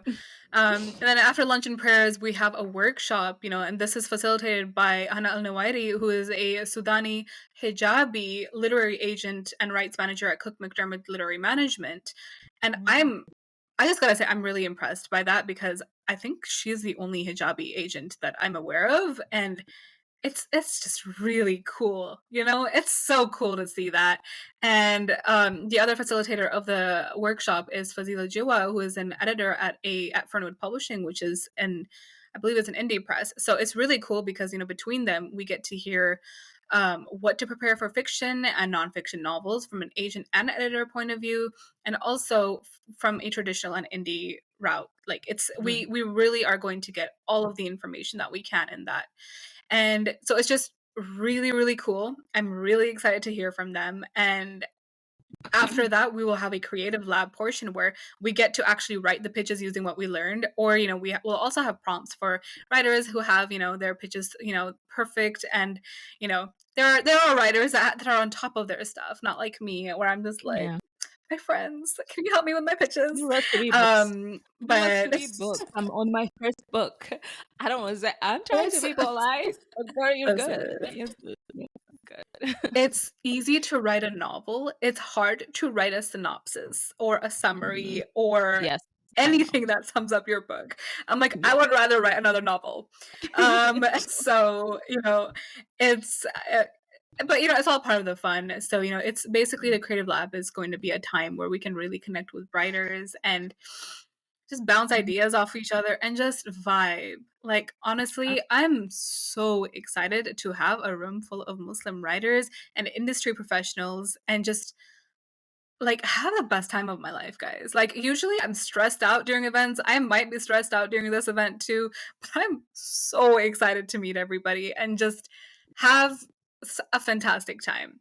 And then after lunch and prayers, we have a workshop, and this is facilitated by Hana Al Nawairi, who is a Sudani hijabi literary agent and rights manager at Cook McDermott Literary Management. And Mhm. I just gotta say, I'm really impressed by that because I think she's the only hijabi agent that I'm aware of. And it's just really cool, It's so cool to see that. And the other facilitator of the workshop is Fazila Jiwa, who is an editor at Fernwood Publishing, which is I believe it's an indie press. So it's really cool because between them we get to hear what to prepare for fiction and nonfiction novels from an agent and editor point of view, and also from a traditional and indie route. Like it's Mm. we really are going to get all of the information that we can in that. And so it's just really, really cool. I'm really excited to hear from them. And after that, we will have a creative lab portion where we get to actually write the pitches using what we learned. Or, we will also have prompts for writers who have, their pitches, perfect. And, there are writers that are on top of their stuff, not like me, where I'm just like, Yeah. my friends, can you help me with my pitches? You wrote 3 books. You wrote But 3 books. I'm on my first book. I don't want to say I'm trying to it's be polite, but girl, you're good. listen, You're good. it's easy to write a novel. It's hard to write a synopsis or a Mhm. summary or Yes, I know. anything that sums up your book. I'm like, I Yeah. would rather write another novel. So, it's but it's all part of the fun. So, it's basically the creative lab is going to be a time where we can really connect with writers and just bounce Mhm. ideas off each other and just vibe. Like, honestly, I'm so excited to have a room full of Muslim writers and industry professionals and just like have the best time of my life, guys. Like, usually I'm stressed out during events. I might be stressed out during this event too, but I'm so excited to meet everybody and just have a fantastic time.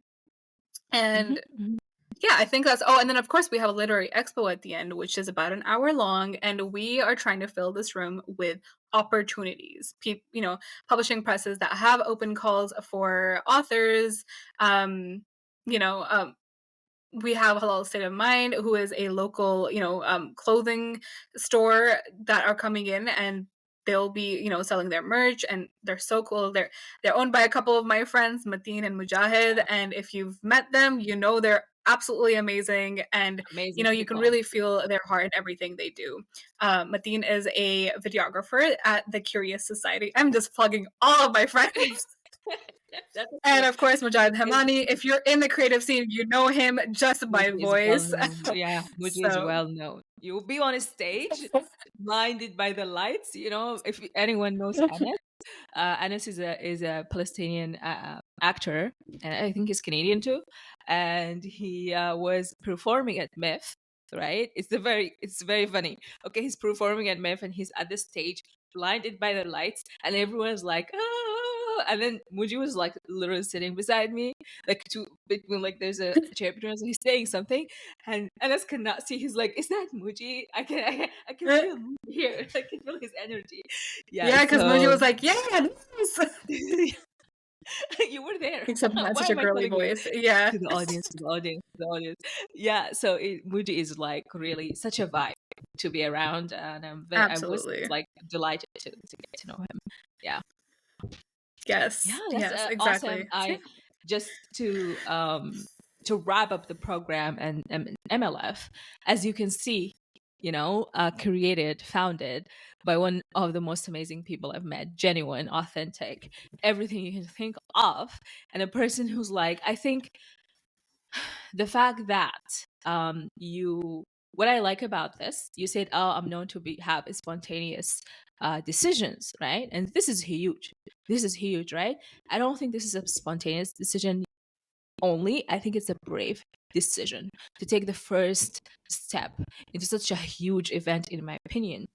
Mhm, And mhm. yeah, I think that's and then of course we have a literary expo at the end, which is about an hour long, and we are trying to fill this room with opportunities. Publishing presses that have open calls for authors, um, you know, um, we have Halal State of Mind, who is a local, clothing store that are coming in and they'll be, selling their merch and they're so cool. They're owned by a couple of my friends, Mateen and Mujahid, and if you've met them, they're absolutely amazing and Amazing you can people. really feel their heart in everything they do. Mateen is a videographer at the Curious Society. I'm just plugging all of my friends. That's And okay. of course, Mujahid Is Hamani. If you're in the creative scene, you know him just by Muji is well voice. known. Yeah, Muji is So, well known. You will be on a stage, blinded by the lights. If anyone knows Anas, Anas is a Palestinian actor, and I think he's Canadian too. And he was performing at MIF. Right? It's very funny. Okay, he's performing at MIF, and he's at the stage, blinded by the lights, and everyone's like, oh, and then Muji was like literally sitting beside me, like between like there's a chapter, so he's saying something, and Anas cannot see. He's like, "Is that Muji? I can feel Muji here. I can feel his energy." Yeah, yeah, because Muji so was like, yeah, nice. you were there. Except he had Why such a am I girly telling you? voice. Yeah, To the audience, to the audience, to the audience. Yeah, so Muji is like really such a vibe to be around, and I was absolutely. like delighted to get to know him. Yeah, yeah, Yes, that's yes, awesome. exactly. So, I just to wrap up the program and MLF, as you can see, created, founded by one of the most amazing people I've met, genuine, authentic, everything you can think of, and a person who's like, I think the fact that you what I like about this, you said, oh, I'm known to have spontaneous decisions, right? And this is huge, right? I don't think this is a spontaneous decision only. I think it's a brave decision to take the first step into such a huge event, in my opinion,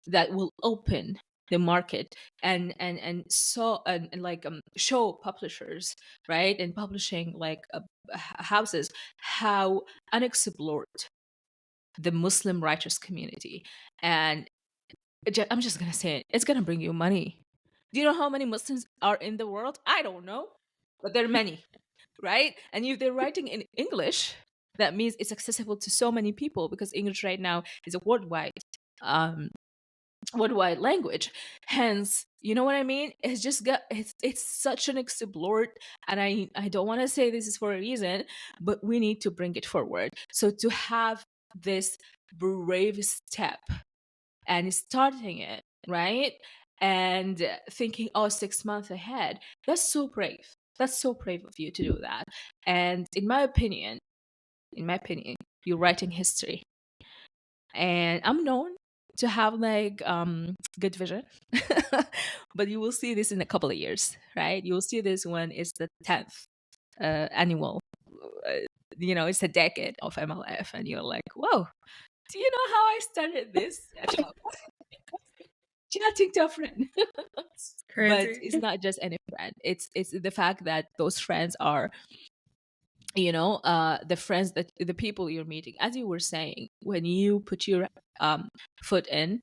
that will open the market, and like show publishers, right, and publishing like houses, how unexplored the Muslim writers community. And I'm just gonna say it, it's gonna bring you money. Do you know how many Muslims are in the world? I don't know, but there are many, right? And if they're writing in English, that means it's accessible to so many people, because English right now is a um worldwide language. Hence, you know what I mean? It's just got it's such an explored, and I don't want to say this is for a reason, but we need to bring it forward. So to have this brave step and starting it, right? And thinking, oh, 6 months ahead, that's so brave. That's so brave of you to do that. And in my opinion, you're writing history. And I'm known to have like good vision. But you will see this in a couple of years, right? You will see this when it's the 10th annual, it's a decade of MLF, and you're like, whoa, do you know how I started this? Chatting to a friend. But Crazy. it's not just any friend. It's the fact that those friends are, the friends, that the people you're meeting, as you were saying, when you put your foot in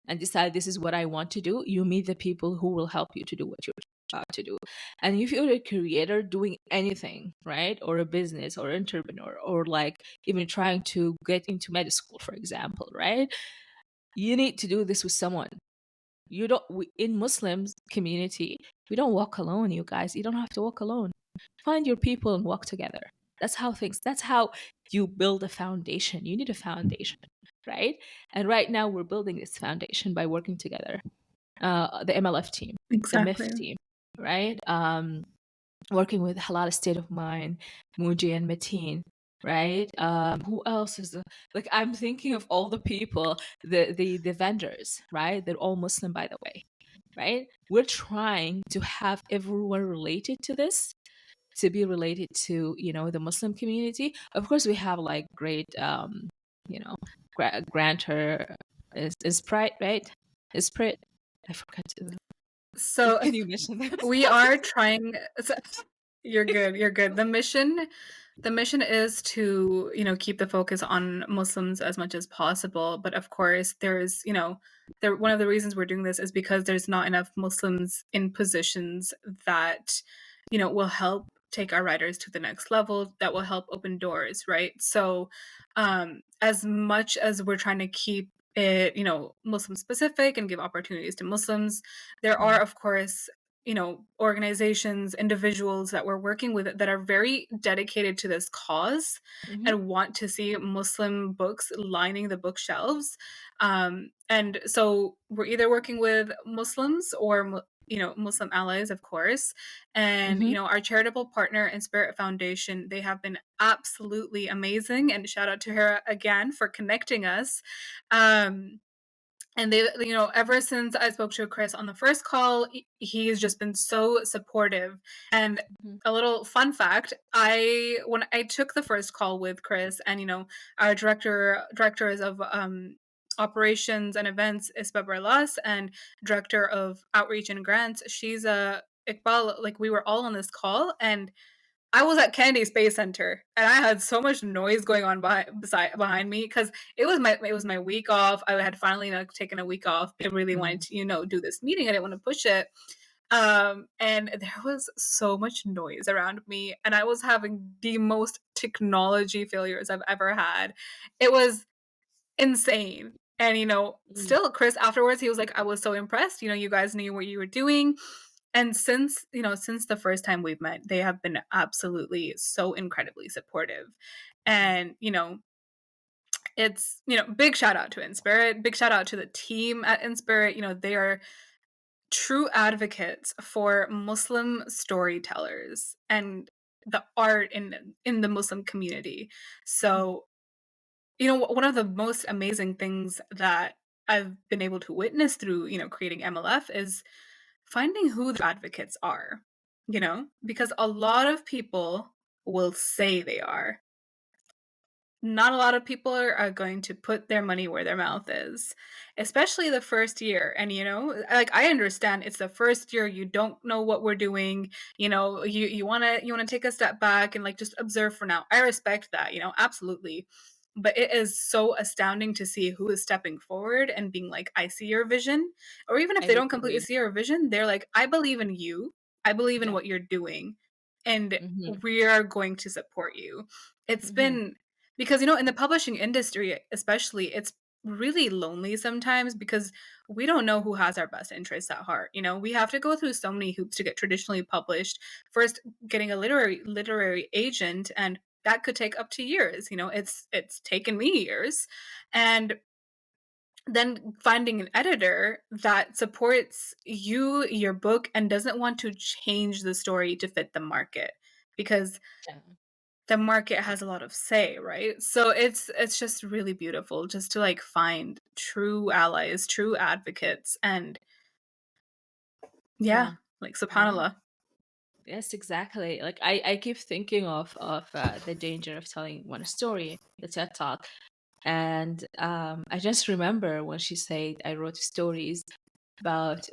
and decide this is what I want to do, you meet the people who will help you to do what you're about to do. And if you're a creator doing anything, right, or a business or entrepreneur, or like even trying to get into med school, for example, right, you need to do this with someone. You don't In Muslims community, we don't walk alone, you guys. You don't have to walk alone. Find your people and walk together. That's how you build a foundation. You need a foundation, right? And right now we're building this foundation by working together. The MLF team, the Exactly. MIF team, right? Working with Halal State of Mind, Muji and Mateen, right? Who else is like, I'm thinking of all the people, the vendors, right? They're all Muslim, by the way, right? We're trying to have everyone related to this, to be related to, the Muslim community. Of course, we have like great, you know, grantor is Pride, right? Is Pride? I forgot to. So Can you mention them? we are trying. So, you're good. You're good. The mission is to, keep the focus on Muslims as much as possible. But of course, one of the reasons we're doing this is because there's not enough Muslims in positions that, will help take our writers to the next level, that will help open doors, right? So, as much as we're trying to keep it, Muslim specific and give opportunities to Muslims, there are, of course, organizations, individuals that we're working with that are very dedicated to this cause Mm-hmm. and want to see Muslim books lining the bookshelves. And so we're either working with Muslims or Muslim allies, of course. And Mm-hmm. our charitable partner and Spirit Foundation, they have been absolutely amazing. And shout out to her again for connecting us. Um, and they, ever since I spoke to Chris on the first call, he's just been so supportive. And a little fun fact, when I took the first call with Chris, and our directors of operations and events is Babarlas, and director of outreach and grants, she's a Iqbal. Like, we were all on this call, and I was at Kennedy Space Center, and I had so much noise going on behind me, because it was my week off. I had finally taken a week off. I really wanted to do this meeting. I didn't want to push it. And there was so much noise around me, and I was having the most technology failures I've ever had. It was insane. And still, Chris afterwards, he was like, I was so impressed. You guys knew what you were doing. And since the first time we've met, they have been absolutely so incredibly supportive. And it's big shout out to Inspirit, big shout out to the team at Inspirit. They are true advocates for Muslim storytellers and the art in the Muslim community. So, one of the most amazing things that I've been able to witness through, creating MLF is finding who the advocates are, because a lot of people will say they are. not a lot of people are going to put their money where their mouth is, especially the first year. And like I understand it's the first year, you don't know what we're doing. You wanna take a step back and like just observe for now. I respect that, absolutely. But it is so astounding to see who is stepping forward and being like, I see your vision. Or even if I they would don't completely agree. see your vision, they're like, I believe in you. I believe in Yeah. what you're doing. And Hmm. we are going to support you. It's Hmm. been because, in the publishing industry, especially, it's really lonely sometimes because we don't know who has our best interests at heart. We have to go through so many hoops to get traditionally published. First, getting a literary agent, and that could take up to years. It's taken me years, and then finding an editor that supports your book, and doesn't want to change the story to fit the market, because Yeah. the market has a lot of say, right? So it's just really beautiful just to like find true allies, true advocates, and yeah, Yeah. like Yeah. subhanallah. Yes, exactly. Like I keep thinking of the danger of telling one story, the TED Talk, and I just remember when she said I wrote stories about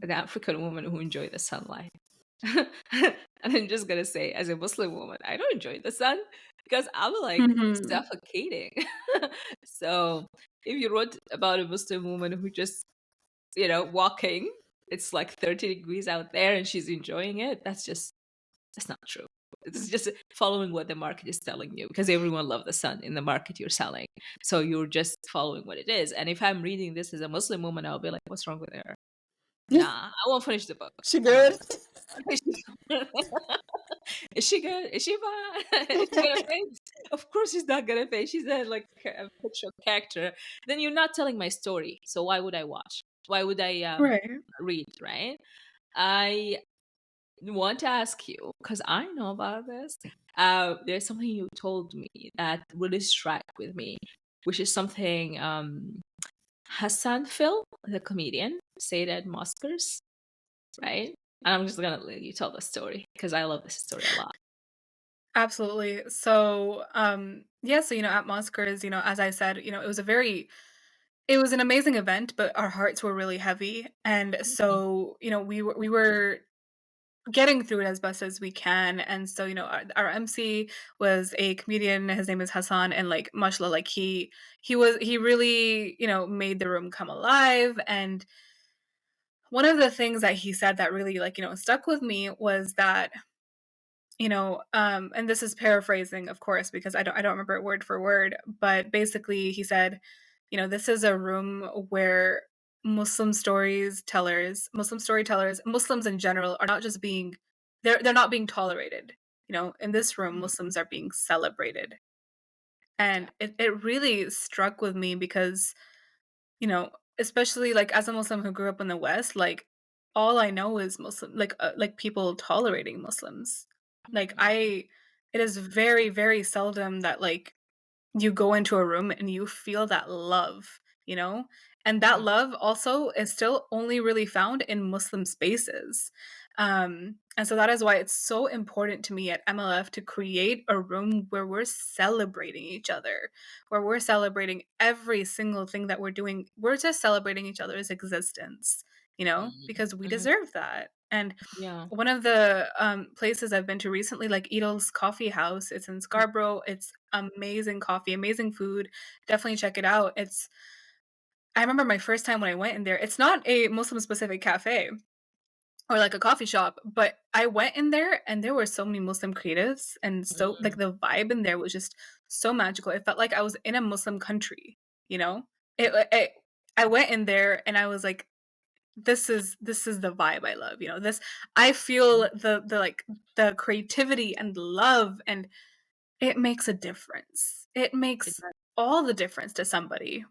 an African woman who enjoyed the sunlight. And I'm just gonna say, as a Muslim woman, I don't enjoy the sun because I'm like Mhm. suffocating. So if you wrote about a Muslim woman who just, walking, it's like 30 degrees out there and she's enjoying it, that's not true. It's just following what the market is telling you because everyone loves the sun in the market you're selling. So you're just following what it is. And if I'm reading this as a Muslim woman, I'll be like, what's wrong with her? Nah, I won't finish the book. She I'm not. good? Is she good? Is she fine? Is she gonna faint? Of course she's not gonna faint. She's a fictional character. Then you're not telling my story. So why would I watch? Why would I Right. read? Right? I want to ask you because I know about this. There's something you told me that really struck with me, which is something Hassan Phil, the comedian, said at Oscars, right? And I'm just gonna let you tell the story because I love this story a lot. Absolutely. So, yeah, so at Oscars, as I said, it was an amazing event, but our hearts were really heavy. And Mhm. so, we were getting through it as best as we can. And so, our MC was a comedian. His name is Hassan, and like mashallah, like he really, made the room come alive. And one of the things that he said that really like, stuck with me was that, and this is paraphrasing, of course, because I don't remember it word for word, but basically he said, this is a room where Muslim storytellers, Muslims in general are not just being they're not being tolerated. In this room, Mhm. Muslims are being celebrated. And Yeah. it really struck with me because, especially like as a Muslim who grew up in the West, like all I know is like people tolerating Muslims. Like it is very, very seldom that like you go into a room and you feel that love, you know? And that Mhm. love also is still only really found in Muslim spaces. And so that is why it's so important to me at MLF to create a room where we're celebrating each other, where we're celebrating every single thing that we're doing. We're just celebrating each other's existence, Mhm. because we Mhm. deserve that. And Yeah. one of the places I've been to recently, like Edel's Coffee House, it's in Scarborough. It's amazing coffee, amazing food. Definitely check it out. I remember my first time when I went in there. It's not a Muslim specific cafe or like a coffee shop, but I went in there and there were so many Muslim creatives, and so like Mm. the vibe in there was just so magical. It felt like I was in a Muslim country, you know? It I went in there and I was like, this is the vibe I love, this I feel the like the creativity and love, and it makes a difference. It It makes does. all the difference to somebody.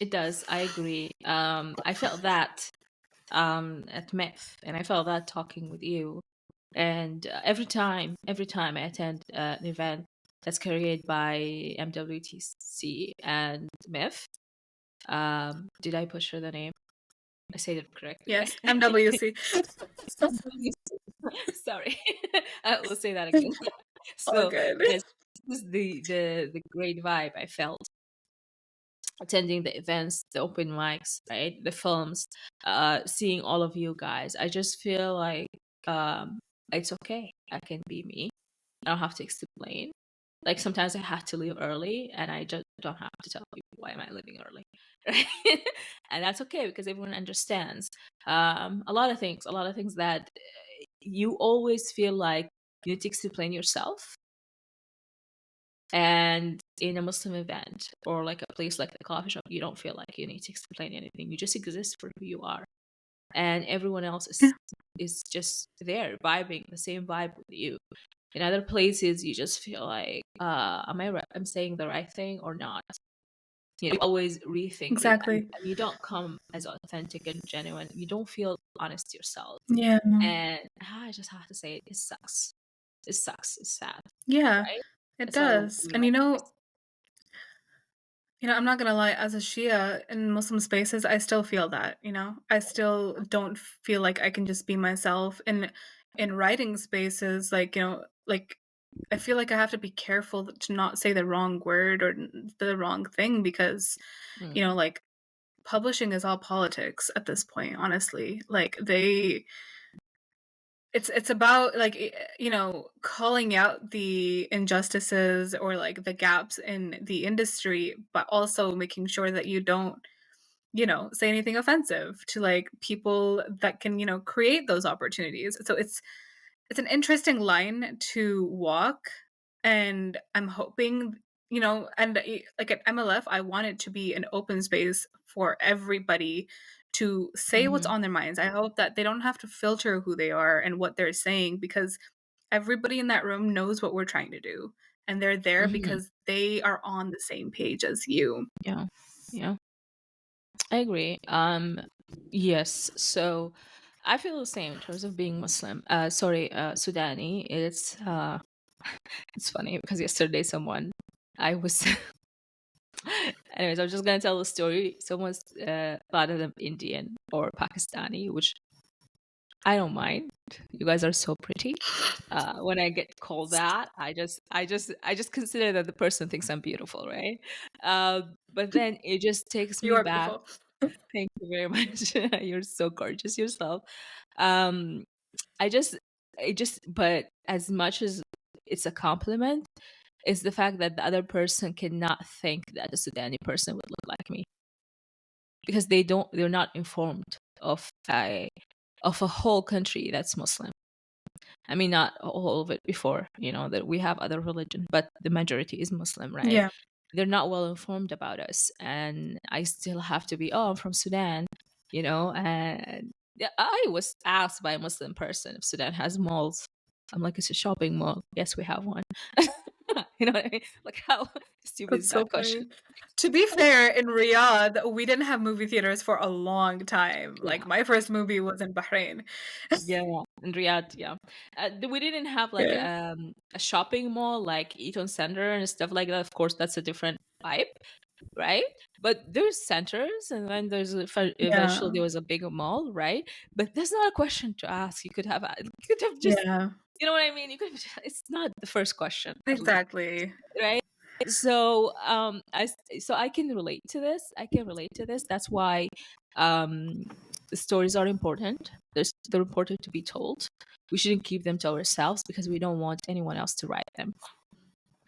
It does. I agree. I felt that at MEF, and I felt that talking with you. And every time I attend an event that's carried by MWTC and MEF, did I butcher the name? I said it correctly, right? Yes, MWC. Sorry. We'll say that again. All So good. yes, this is the great vibe I felt attending the events, the open mics, right? The films, seeing all of you guys. I just feel like um, it's okay. I can be me. I don't have to explain. Like sometimes I have to leave early, and I just don't have to tell people why am I leaving early, right? And that's okay because everyone understands. A lot of things that you always feel like you need to explain yourself, and in a Muslim event or like a place like the coffee shop, you don't feel like you need to explain anything. You just exist for who you are, and everyone else Yeah, is just there vibing the same vibe with you. In other places, you just feel like, I'm saying the right thing or not? You always rethink it, exactly. and you don't come as authentic and genuine. You don't feel honest yourself, Yeah. and I just have to say, it sucks. It sucks. It's sad, Yeah, right? it That's why does. we And like this. I'm not gonna lie, as a Shia in Muslim spaces, I still feel that, I still don't feel like I can just be myself in writing spaces, like I feel like I have to be careful to not say the wrong word or the wrong thing because, Mm, like publishing is all politics at this point, honestly. Like it's about like calling out the injustices or like the gaps in the industry, but also making sure that you don't say anything offensive to like people that can create those opportunities. So it's an interesting line to walk, and I'm hoping, and like at MLF, I want it to be an open space for everybody to say what's mhm, on their minds. I hope that they don't have to filter who they are and what they're saying because everybody in that room knows what we're trying to do, and they're there mhm. because they are on the same page as you. Yeah, yeah, I agree. Yes. So I feel the same in terms of being Muslim. Sorry, Sudani. It's funny because yesterday someone I was anyways, I'm just gonna tell the story. Someone's thought of them Indian or Pakistani, which I don't mind. You guys are so pretty. When I get called that, I just consider that the person thinks I'm beautiful, right? But then it just takes You me are back. beautiful. Thank you very much. You're so gorgeous yourself. Um, I just, but as much as it's a compliment, is the fact that the other person cannot think that a Sudani person would look like me because they're not informed of a whole country that's Muslim. I mean, not all of it before, that we have other religion, but the majority is Muslim, right? Yeah. They're not well informed about us. And I still have to be, oh, I'm from Sudan. And yeah, I was asked by a Muslim person if Sudan has malls. I'm like, it's a shopping mall. Yes, we have one. You know what I mean? Like, how stupid is That's so that question? funny. To be fair, in Riyadh, we didn't have movie theaters for a long time. Yeah. Like, my first movie was in Bahrain. Yeah, in Riyadh, yeah. We didn't have like Yeah. a shopping mall like Eaton Center and stuff like that. Of course, that's a different vibe, right? But there's centers, and then eventually Yeah. there was a bigger mall, right? But that's not a question to ask. You could have just, Yeah. you know what I mean? You could have, it's not the first question, at least, Exactly. right? So so I can relate to this. I can relate to this. That's why um the stories are important. They're important to be told. We shouldn't keep them to ourselves because we don't want anyone else to write them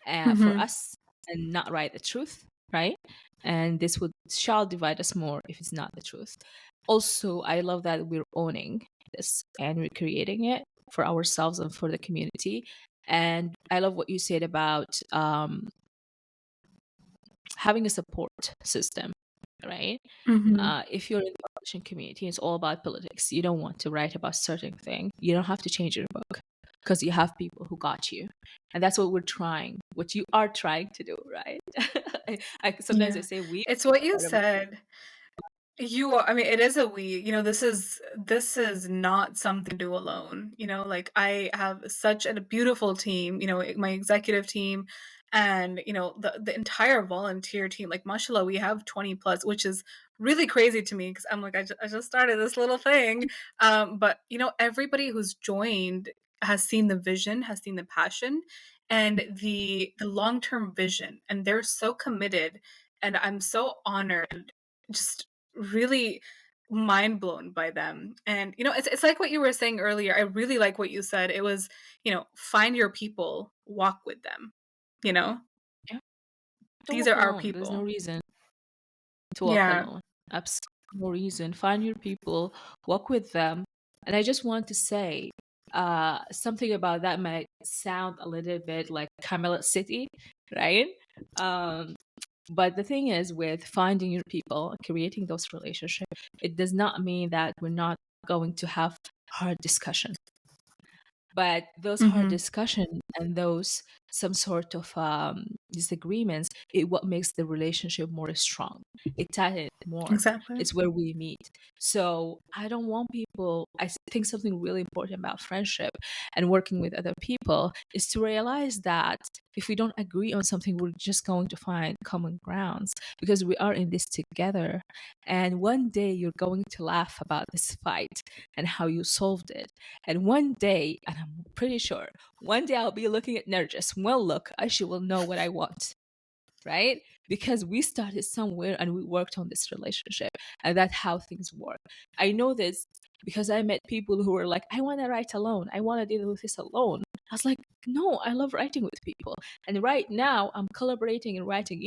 for Mhm. us and not write the truth, right? And this would shall divide us more if it's not the truth. Also, I love that we're owning this and we're creating it for ourselves and for the community. And I love what you said about having a support system, right? Mhm. If you're in the publishing community, it's all about politics. You don't want to write about certain thing. You don't have to change your book because you have people who got you, and that's what we're trying. What you are trying to do, right? Sometimes I Yeah. say we. It's what you said. You are, I mean, it is a we. This is not something to do alone. Like I have such a beautiful team, my executive team and the entire volunteer team. Like mashallah, we have 20 plus, which is really crazy to me because I'm like I just started this little thing. But everybody who's joined has seen the vision, has seen the passion, and the long-term vision, and they're so committed, and I'm so honored, just really mind blown by them. And it's like what you were saying earlier. I really like what you said. It was, find your people, walk with them. You know, Yeah. Don't these walk are our alone. There's no people. reason to walk Yeah, alone. Absolutely no reason. Find your people, walk with them. And I just want to say something about that might sound a little bit like Camelot City, right? Um, but the thing is, with finding your people, creating those relationships, it does not mean that we're not going to have hard discussion. But those hard hmm, discussion and those some sort of disagreements, it what makes the relationship more strong. It tightens more. exactly. It's where we meet. So I don't want people. Think something really important about friendship and working with other people is to realize that if we don't agree on something, we're just going to find common grounds because we are in this together. And one day you're going to laugh about this fight and how you solved it. And one day, and I'm pretty sure, one day I'll be looking at Narjis. Well, look, she will know what I want, right? Because we started somewhere and we worked on this relationship, and that's how things work. I know this because I met people who were like, I want to write alone. I want to deal with this alone. I was like, no, I love writing with people. And right now, I'm collaborating and writing,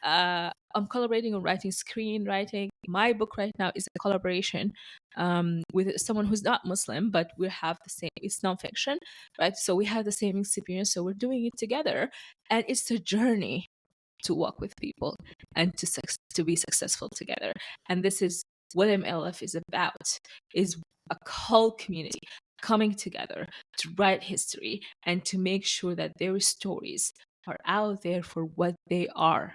I'm collaborating on writing screenwriting. My book right now is a collaboration with someone who's not Muslim, but we have the same, it's nonfiction, right? So we have the same experience. So we're doing it together. And it's a journey to work with people and to be successful together. And this is what MLF is about, is a whole community coming together to write history and to make sure that their stories are out there for what they are,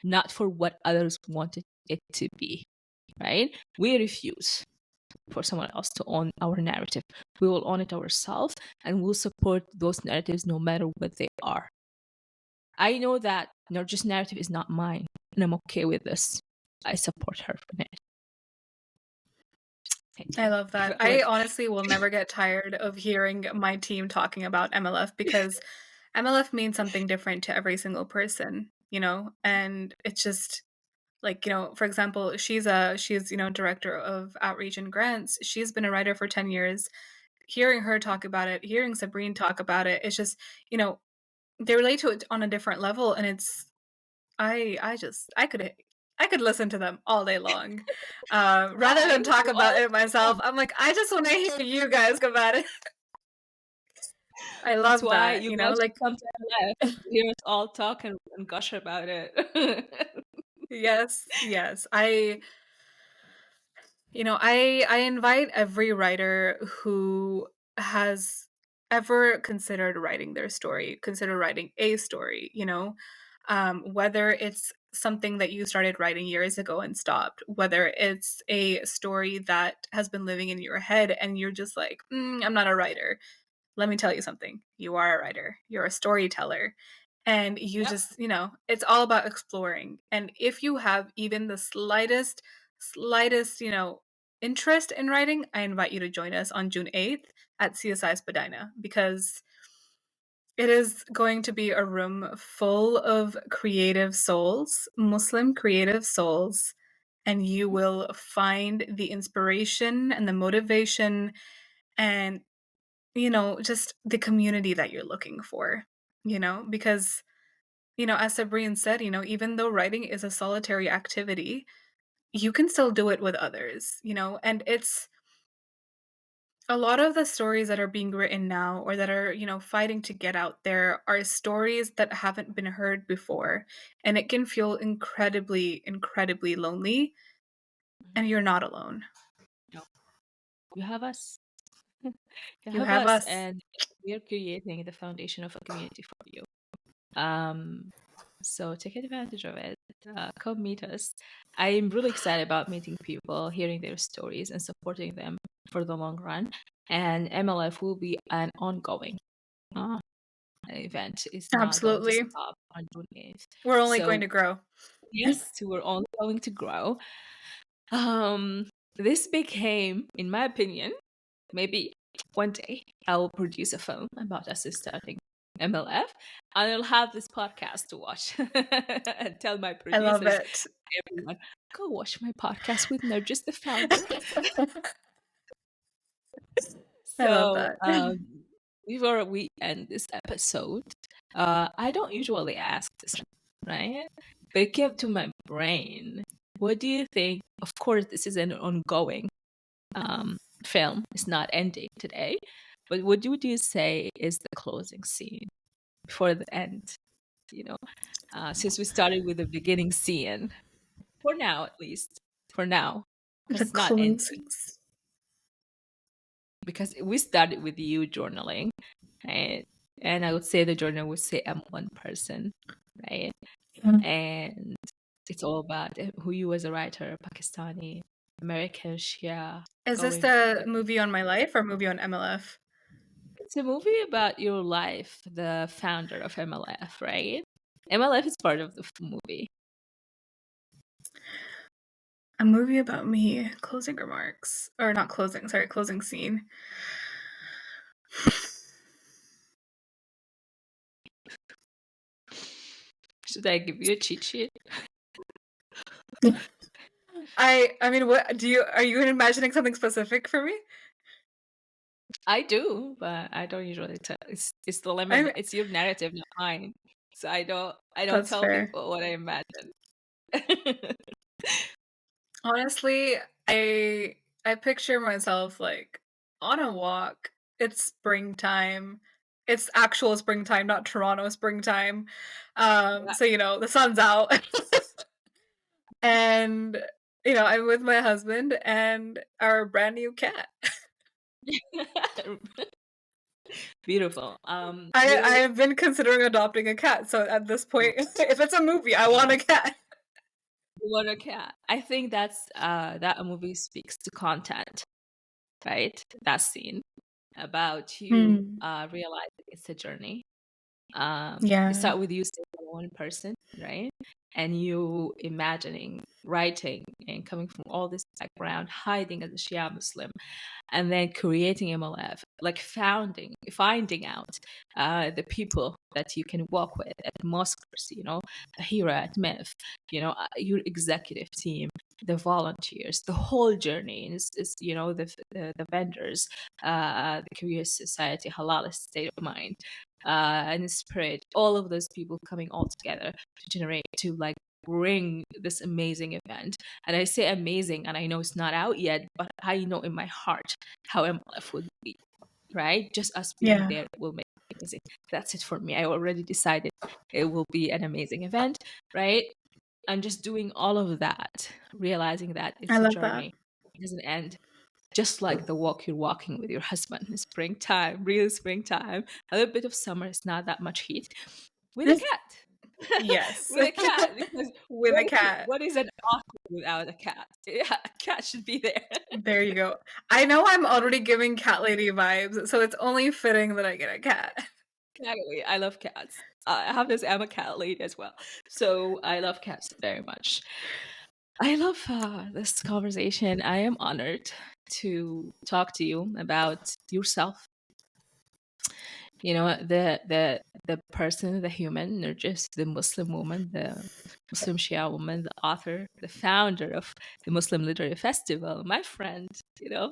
not for what others wanted it to be, right? We refuse for someone else to own our narrative. We will own it ourselves and we'll support those narratives no matter what they are. I know that Narjis' narrative is not mine, and I'm okay with this. I support her for it. Thank I you. love I that. felt I like honestly will never get tired of hearing my team talking about MLF, because MLF means something different to every single person, and it's just like, for example, she's director of outreach and grants. She's been a writer for 10 years. Hearing her talk about it, hearing Sabreen talk about it, it's just, they relate to it on a different level, and it's I could listen to them all day long. Rather why than talk you about always it myself, come. I'm like, I just want to hear you guys go about it. I That's love why that, you guys should like, come to MLF to hear us all talk and gush about it. yes, yes. I invite every writer who has ever considered writing their story, consider writing a story, whether it's something that you started writing years ago and stopped, whether it's a story that has been living in your head and you're just like, I'm not a writer. Let me tell you something. You are a writer. You're a storyteller. And you Yep. just, it's all about exploring. And if you have even the slightest, interest in writing, I invite you to join us on June 8th at CSI Spadina, because it is going to be a room full of creative souls, Muslim creative souls, and you will find the inspiration and the motivation and, just the community that you're looking for, because, as Sabrine said, even though writing is a solitary activity, you can still do it with others, and it's a lot of the stories that are being written now, or that are, fighting to get out there, are stories that haven't been heard before. And it can feel incredibly, incredibly lonely. Mhm. And you're not alone. No, you have us. You You have have us, us. and we are creating the foundation of a community for you. Um, so take advantage of it. Come meet us. I'm really excited about meeting people, hearing their stories, and supporting them for the long run. And MLF will be an ongoing uh, event. It's not going to Absolutely. stop on June 8th. We're only going So to grow. yes, we're only going to grow. Um, this became, in my opinion, maybe one day I'll produce a film about us starting MLF, and I'll have this podcast to watch and tell my I love producers, it. everyone, go watch my podcast with Narjis, the founder. I love So, that. before we end this episode, I don't usually ask this, right? But it came to my brain. What do you think? Of course, this is an ongoing film. It's not ending today. But what would you say is the closing scene before the end? You know, since we started with the beginning scene, for now at least, for now, The it's not ending closings. because we started with you journaling, right? And I would say the journal would say I'm one person, right? Yeah. And it's all about who you as a writer, Pakistani American, Shia, Is this going through the it. movie on my life or movie on MLF? It's a movie about your life, the founder of MLF, right? MLF is part of the movie. A movie about me. Closing remarks. Or not closing, sorry, closing scene. Should I give you a cheat sheet? I mean, what do you are you imagining something specific for me? I do, but I don't usually tell. It's the lemon. I'm It's your narrative, not mine. So I don't That's tell fair. people what I imagine. Honestly, I picture myself like on a walk. It's springtime. It's actual springtime, not Toronto springtime. Yeah. So the sun's out. And I'm with my husband and our brand new cat. Beautiful. I have been considering adopting a cat, so at this point, if it's a movie, I want a cat. You want a cat. I think that a movie speaks to content, right? That scene about you Hmm. realizing it's a journey. It Yeah, start with you saying one person, right? And you imagining, writing, and coming from all this background, hiding as a Shia Muslim, and then creating MLF, like finding out the people that you can work with at Mosques, Hira at MEF, your executive team, the volunteers, the whole journey is the vendors, the Curious Society, Halal State of Mind, and Spirit, all of those people coming all together to like bring this amazing event. And I say amazing, and I know it's not out yet, but I know in my heart how MLF would be, right? Just us being yeah, there will make it amazing. That's it for me. I already decided it will be an amazing event, right? And just doing all of that, realizing that I it's a love that. journey. It doesn't end. Just like the walk you're walking with your husband in springtime, real springtime, a little bit of summer, it's not that much heat, with a cat. Yes, With a cat, because with a cat. what is an author without a cat? Yeah, a cat should be there. There you go. I know I'm already giving cat lady vibes, so it's only fitting that I get a cat. Exactly. I love cats. I have this. I'm a cat lady as well, so I love cats very much. I love this conversation. I am honored to talk to you about yourself. The person, the human, or just the Muslim woman, the Muslim Shia woman, the author, the founder of the Muslim Literary Festival, my friend, a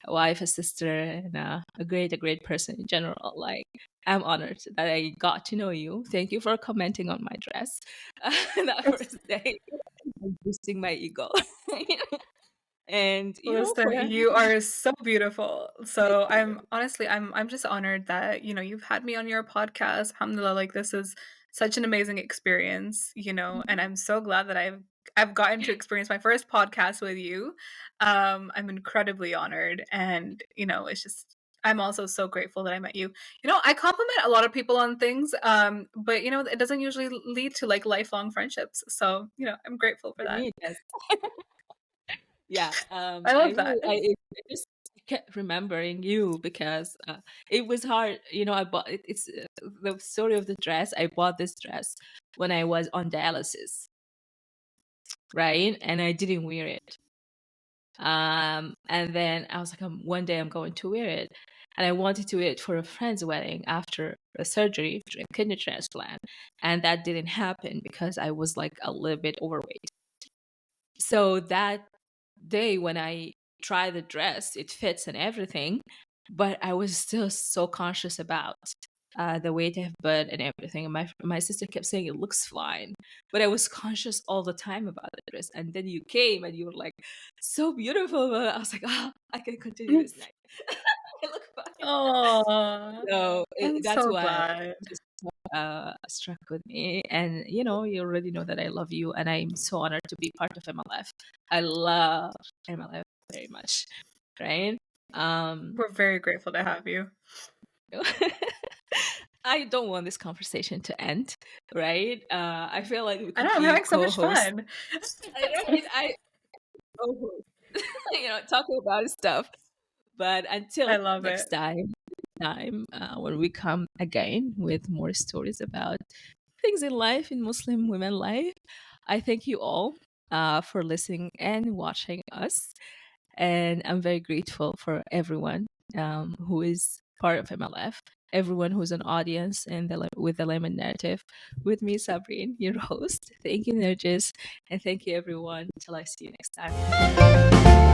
wife, a sister, and a great person in general. Like, I'm honored that I got to know you. Thank you for commenting on my dress that first day, boosting my ego. And Listen, for you are so beautiful. thank So you. I'm just honored that, you've had me on your podcast. Alhamdulillah, like this is such an amazing experience, and I'm so glad that I've gotten to experience my first podcast with you. I'm incredibly honored and, it's just I'm also so grateful that I met you. I compliment a lot of people on things, but it doesn't usually lead to like lifelong friendships. So, I'm grateful for For that. me, it does. Yeah, I I love really, that. I just kept remembering you because it was hard. I bought it. It's the story of the dress. I bought this dress when I was on dialysis, right? And I didn't wear it. And then I was like, one day I'm going to wear it. And I wanted to wear it for a friend's wedding after a surgery, after a kidney transplant. And that didn't happen because I was like a little bit overweight. So that day when I tried the dress, it fits and everything, but I was still so conscious about the weight I've put and everything. And my sister kept saying it looks fine, but I was conscious all the time about the dress. And then you came and you were like, so beautiful. But I was like, oh, I can continue this night. I look fine. Oh, So I'm that's so why glad. it just struck with me. And you already know that I love you, and I'm so honored to be part of MLF. I love MLF very much, right? Um, We're very grateful to have you. I don't want this conversation to end, right? I feel like we I know, could I'm be having so much co-hosts. fun. I co-host, talking about stuff. But I until love next it. time when we come again with more stories about things in life, in Muslim women life, I thank you all for listening and watching us. And I'm very grateful for everyone who is part of MLF, everyone who's an audience and with the Lemon Narrative. With me, Sabreen, your host. Thank you, Narjis. And thank you, everyone. Till I see you next time.